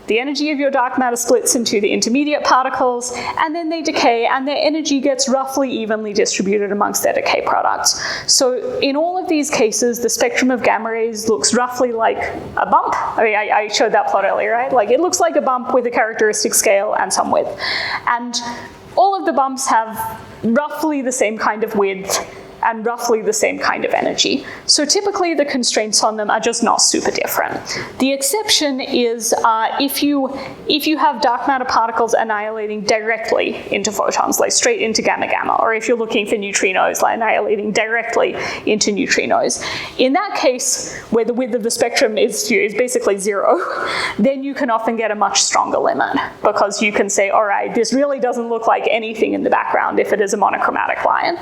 the energy of your dark matter splits into the intermediate particles, and then they decay, and their energy gets roughly evenly distributed amongst their decay products. So in all of these cases, the spectrum of gamma rays looks roughly like a bump. I mean, I showed that plot earlier, right? Like, it looks like a bump with a characteristic scale and some width. And all of the bumps have roughly the same kind of width and roughly the same kind of energy. So typically the constraints on them are just not super different. The exception is if you have dark matter particles annihilating directly into photons, like straight into gamma-gamma, or if you're looking for neutrinos, like annihilating directly into neutrinos. In that case, where the width of the spectrum is basically zero, then you can often get a much stronger limit, because you can say, all right, this really doesn't look like anything in the background if it is a monochromatic line.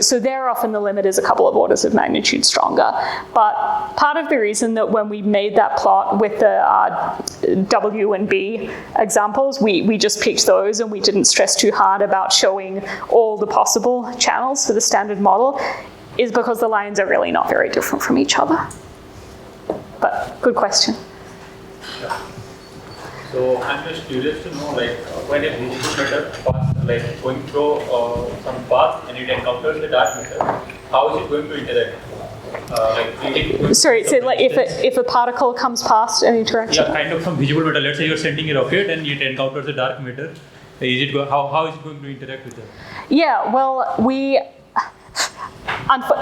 So there often the limit is a couple of orders of magnitude stronger. But part of the reason that when we made that plot with the W and B examples, we just picked those and we didn't stress too hard about showing all the possible channels for the standard model, is because the lines are really not very different from each other. But good question. So I'm just curious to know, like, when a visible matter going through some path and it encounters the dark matter, how is it going to interact? Sorry, so like if a particle comes past an interaction? Yeah, kind of some visible matter. Let's say you're sending a rocket and it encounters a dark matter. How is it going to interact with that? Yeah, well,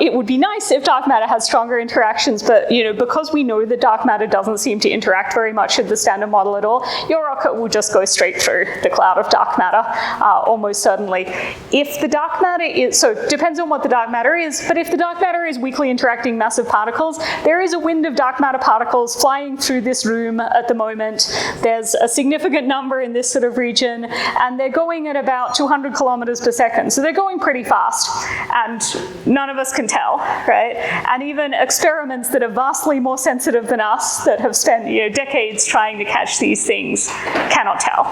it would be nice if dark matter had stronger interactions, but because we know that dark matter doesn't seem to interact very much with the standard model at all, your rocket will just go straight through the cloud of dark matter, almost certainly. If the dark matter so it depends on what the dark matter is, but if the dark matter is weakly interacting massive particles, there is a wind of dark matter particles flying through this room at the moment. There's a significant number in this sort of region, and they're going at about 200 kilometers per second, so they're going pretty fast, and none of us can tell, right? And even experiments that are vastly more sensitive than us, that have spent decades trying to catch these things, cannot tell,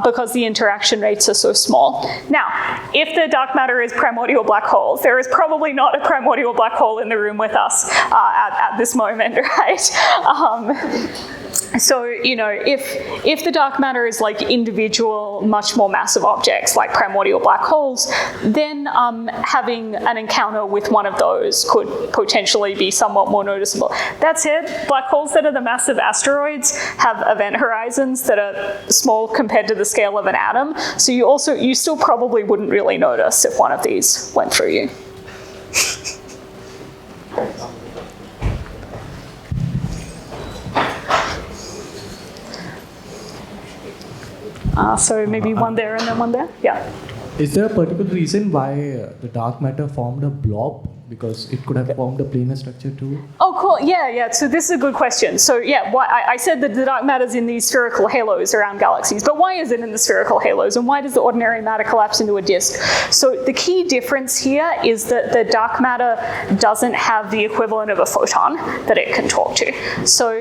because the interaction rates are so small. Now, if the dark matter is primordial black holes, there is probably not a primordial black hole in the room with us at this moment, right? So, if the dark matter is like individual, much more massive objects like primordial black holes, then having an encounter encounter with one of those could potentially be somewhat more noticeable. That said, black holes that are the massive asteroids have event horizons that are small compared to the scale of an atom, so you still probably wouldn't really notice if one of these went through you. So maybe one there and then one there? Yeah. Is there a particular reason why the dark matter formed a blob? Because it could have formed a planar structure too? Oh, cool. Yeah. So this is a good question. So yeah, I said that the dark matter's in these spherical halos around galaxies, but why is it in the spherical halos, and why does the ordinary matter collapse into a disk? So the key difference here is that the dark matter doesn't have the equivalent of a photon that it can talk to. So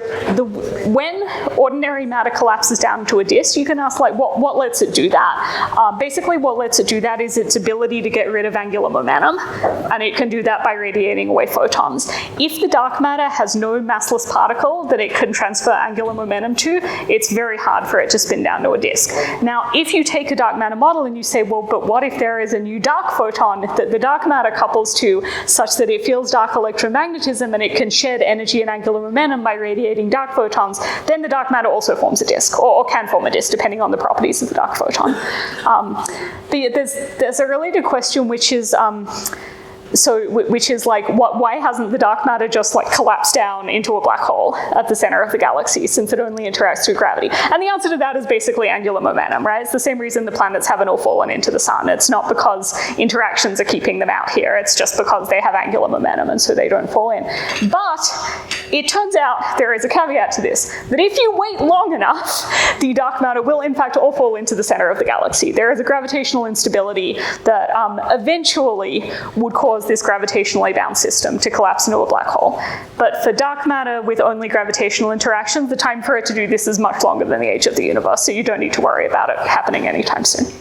when ordinary matter collapses down to a disk, you can ask, like, what lets it do that? Basically, what lets it do that is its ability to get rid of angular momentum, and it can do that by radiating away photons. If the dark matter has no massless particle that it can transfer angular momentum to, it's very hard for it to spin down to a disk. Now, if you take a dark matter model and you say, well, but what if there is a new dark photon that the dark matter couples to such that it feels dark electromagnetism and it can shed energy and angular momentum by radiating dark photons, then the dark matter also forms a disk, or can form a disk, depending on the properties of the dark photon. There's a related question, which is, why hasn't the dark matter just like collapsed down into a black hole at the center of the galaxy, since it only interacts through gravity? And the answer to that is basically angular momentum, right? It's the same reason the planets haven't all fallen into the sun. It's not because interactions are keeping them out here. It's just because they have angular momentum and so they don't fall in. But it turns out there is a caveat to this, that if you wait long enough, the dark matter will in fact all fall into the center of the galaxy. There is a gravitational instability that eventually would cause this gravitationally bound system to collapse into a black hole. But for dark matter with only gravitational interactions, the time for it to do this is much longer than the age of the universe, so you don't need to worry about it happening anytime soon.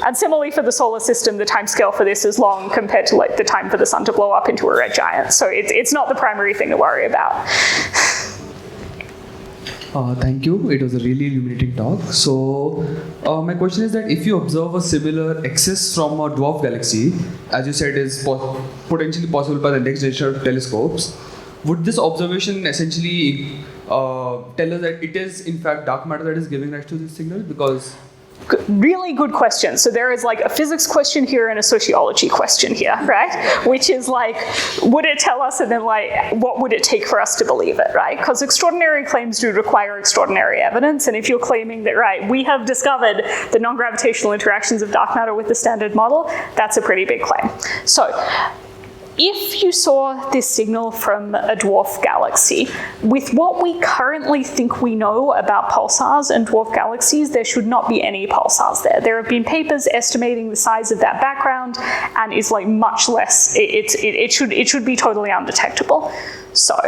And similarly for the solar system, the time scale for this is long compared to like the time for the sun to blow up into a red giant. So it's not the primary thing to worry about. Thank you. It was a really illuminating talk. So, my question is that if you observe a similar excess from a dwarf galaxy, as you said is potentially possible by the next generation of telescopes, would this observation essentially tell us that it is in fact dark matter that is giving rise to this signal? Because really good question. So there is like a physics question here and a sociology question here, right? Which is like, would it tell us, and then like, what would it take for us to believe it, right? Because extraordinary claims do require extraordinary evidence. And if you're claiming that, right, we have discovered the non-gravitational interactions of dark matter with the standard model, that's a pretty big claim. So if you saw this signal from a dwarf galaxy, with what we currently think we know about pulsars and dwarf galaxies, there should not be any pulsars there. There have been papers estimating the size of that background and is like much less, it should be totally undetectable. So,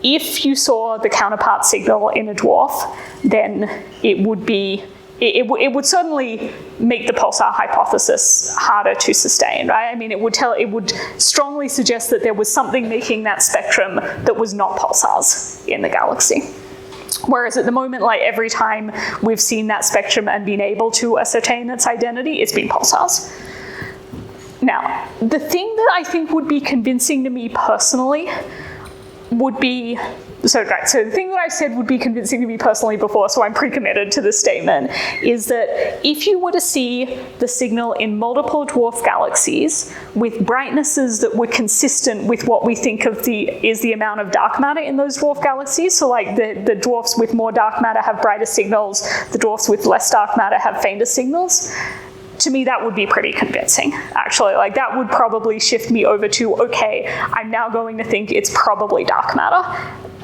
if you saw the counterpart signal in a dwarf, then it would certainly make the pulsar hypothesis harder to sustain, right? I mean, it would strongly suggest that there was something making that spectrum that was not pulsars in the galaxy. Whereas at the moment, like every time we've seen that spectrum and been able to ascertain its identity, it's been pulsars. Now, the thing that I think would be convincing to me personally would be, so the thing that I said would be convincing to me personally before, so I'm pre-committed to this statement, is that if you were to see the signal in multiple dwarf galaxies with brightnesses that were consistent with what we think of is the amount of dark matter in those dwarf galaxies, so like the dwarfs with more dark matter have brighter signals, the dwarfs with less dark matter have fainter signals, to me, that would be pretty convincing, actually. Like, that would probably shift me over to, okay, I'm now going to think it's probably dark matter.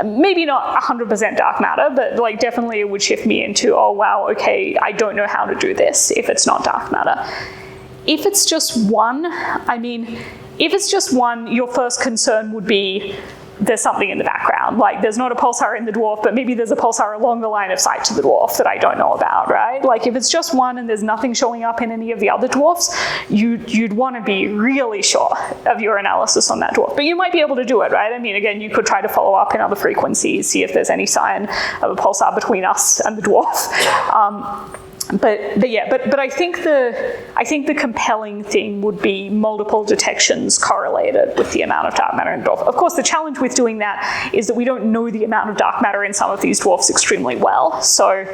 Maybe not 100% dark matter, but like definitely it would shift me into, oh wow, okay, I don't know how to do this if it's not dark matter. If it's just one, your first concern would be there's something in the background. Like, there's not a pulsar in the dwarf, but maybe there's a pulsar along the line of sight to the dwarf that I don't know about, right? Like, if it's just one and there's nothing showing up in any of the other dwarfs, you'd want to be really sure of your analysis on that dwarf. But you might be able to do it, right? I mean, again, you could try to follow up in other frequencies, see if there's any sign of a pulsar between us and the dwarf. But I think the compelling thing would be multiple detections correlated with the amount of dark matter in a dwarf. Of course, the challenge with doing that is that we don't know the amount of dark matter in some of these dwarfs extremely well. So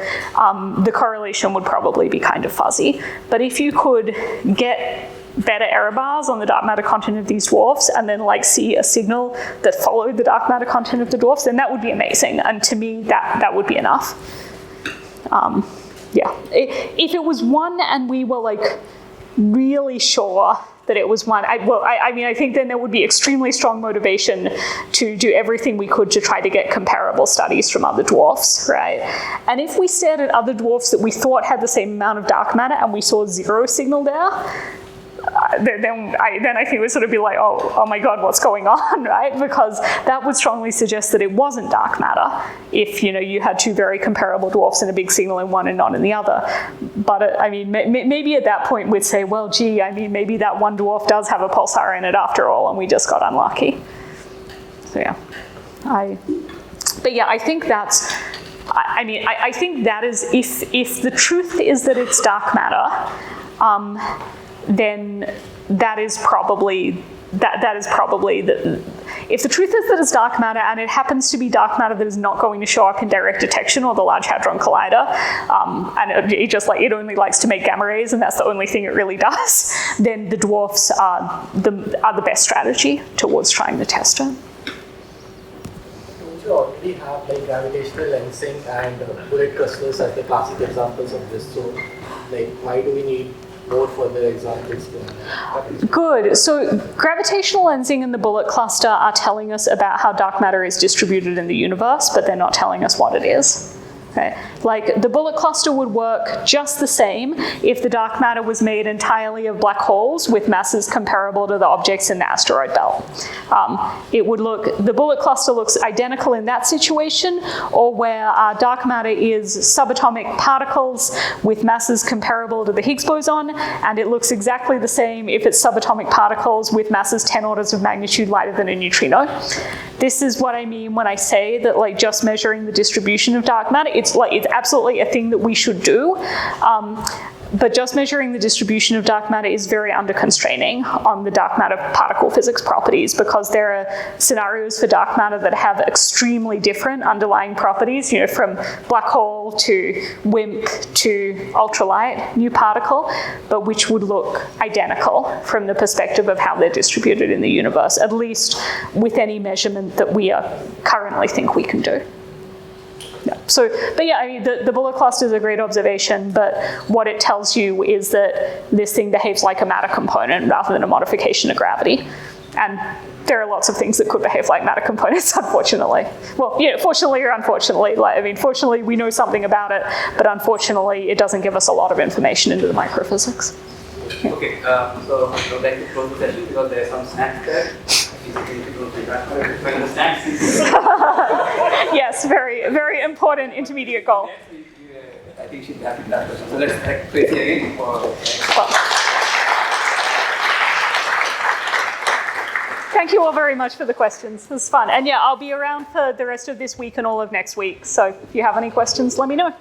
the correlation would probably be kind of fuzzy. But if you could get better error bars on the dark matter content of these dwarfs and then like see a signal that followed the dark matter content of the dwarfs, then that would be amazing. And to me, that would be enough. Yeah, if it was one and we were like really sure that it was one, I think then there would be extremely strong motivation to do everything we could to try to get comparable studies from other dwarfs, right? And if we stared at other dwarfs that we thought had the same amount of dark matter and we saw zero signal there, then I think it would sort of be like, oh my God, what's going on, right? Because that would strongly suggest that it wasn't dark matter if, you had two very comparable dwarfs and a big signal in one and not in the other. But maybe at that point we'd say, well, gee, maybe that one dwarf does have a pulsar in it after all, and we just got unlucky. So yeah, I think that's. I think that is if the truth is that it's dark matter. Then that is probably the. If the truth is that it's dark matter and it happens to be dark matter that is not going to show up in direct detection or the Large Hadron Collider, and it only likes to make gamma rays and that's the only thing it really does, then the dwarfs are the best strategy towards trying to test it. Don't you already have like gravitational lensing and bullet clusters as the classic examples of this? So, why do we need more further examples? Good. So gravitational lensing and the bullet cluster are telling us about how dark matter is distributed in the universe, but they're not telling us what it is. Okay. Like the bullet cluster would work just the same if the dark matter was made entirely of black holes with masses comparable to the objects in the asteroid belt. The bullet cluster looks identical in that situation, or where dark matter is subatomic particles with masses comparable to the Higgs boson, and it looks exactly the same if it's subatomic particles with masses 10 orders of magnitude lighter than a neutrino. This is what I mean when I say that just measuring the distribution of dark matter, it's absolutely a thing that we should do. But just measuring the distribution of dark matter is very under-constraining on the dark matter particle physics properties, because there are scenarios for dark matter that have extremely different underlying properties, from black hole to WIMP to ultralight new particle, but which would look identical from the perspective of how they're distributed in the universe, at least with any measurement that we currently think we can do. Yeah. So, the bullet cluster is a great observation, but what it tells you is that this thing behaves like a matter component rather than a modification of gravity. And there are lots of things that could behave like matter components, unfortunately. Well, fortunately or unfortunately. Fortunately, we know something about it, but unfortunately, it doesn't give us a lot of information into the microphysics. Yeah. Okay, so I would like to close the session because there are some snacks there. Yes, very, very important intermediate goal. I think she'd be happy with that question. So let's thank Tracy again for. Thank you all very much for the questions. It was fun. And yeah, I'll be around for the rest of this week and all of next week. So if you have any questions, let me know.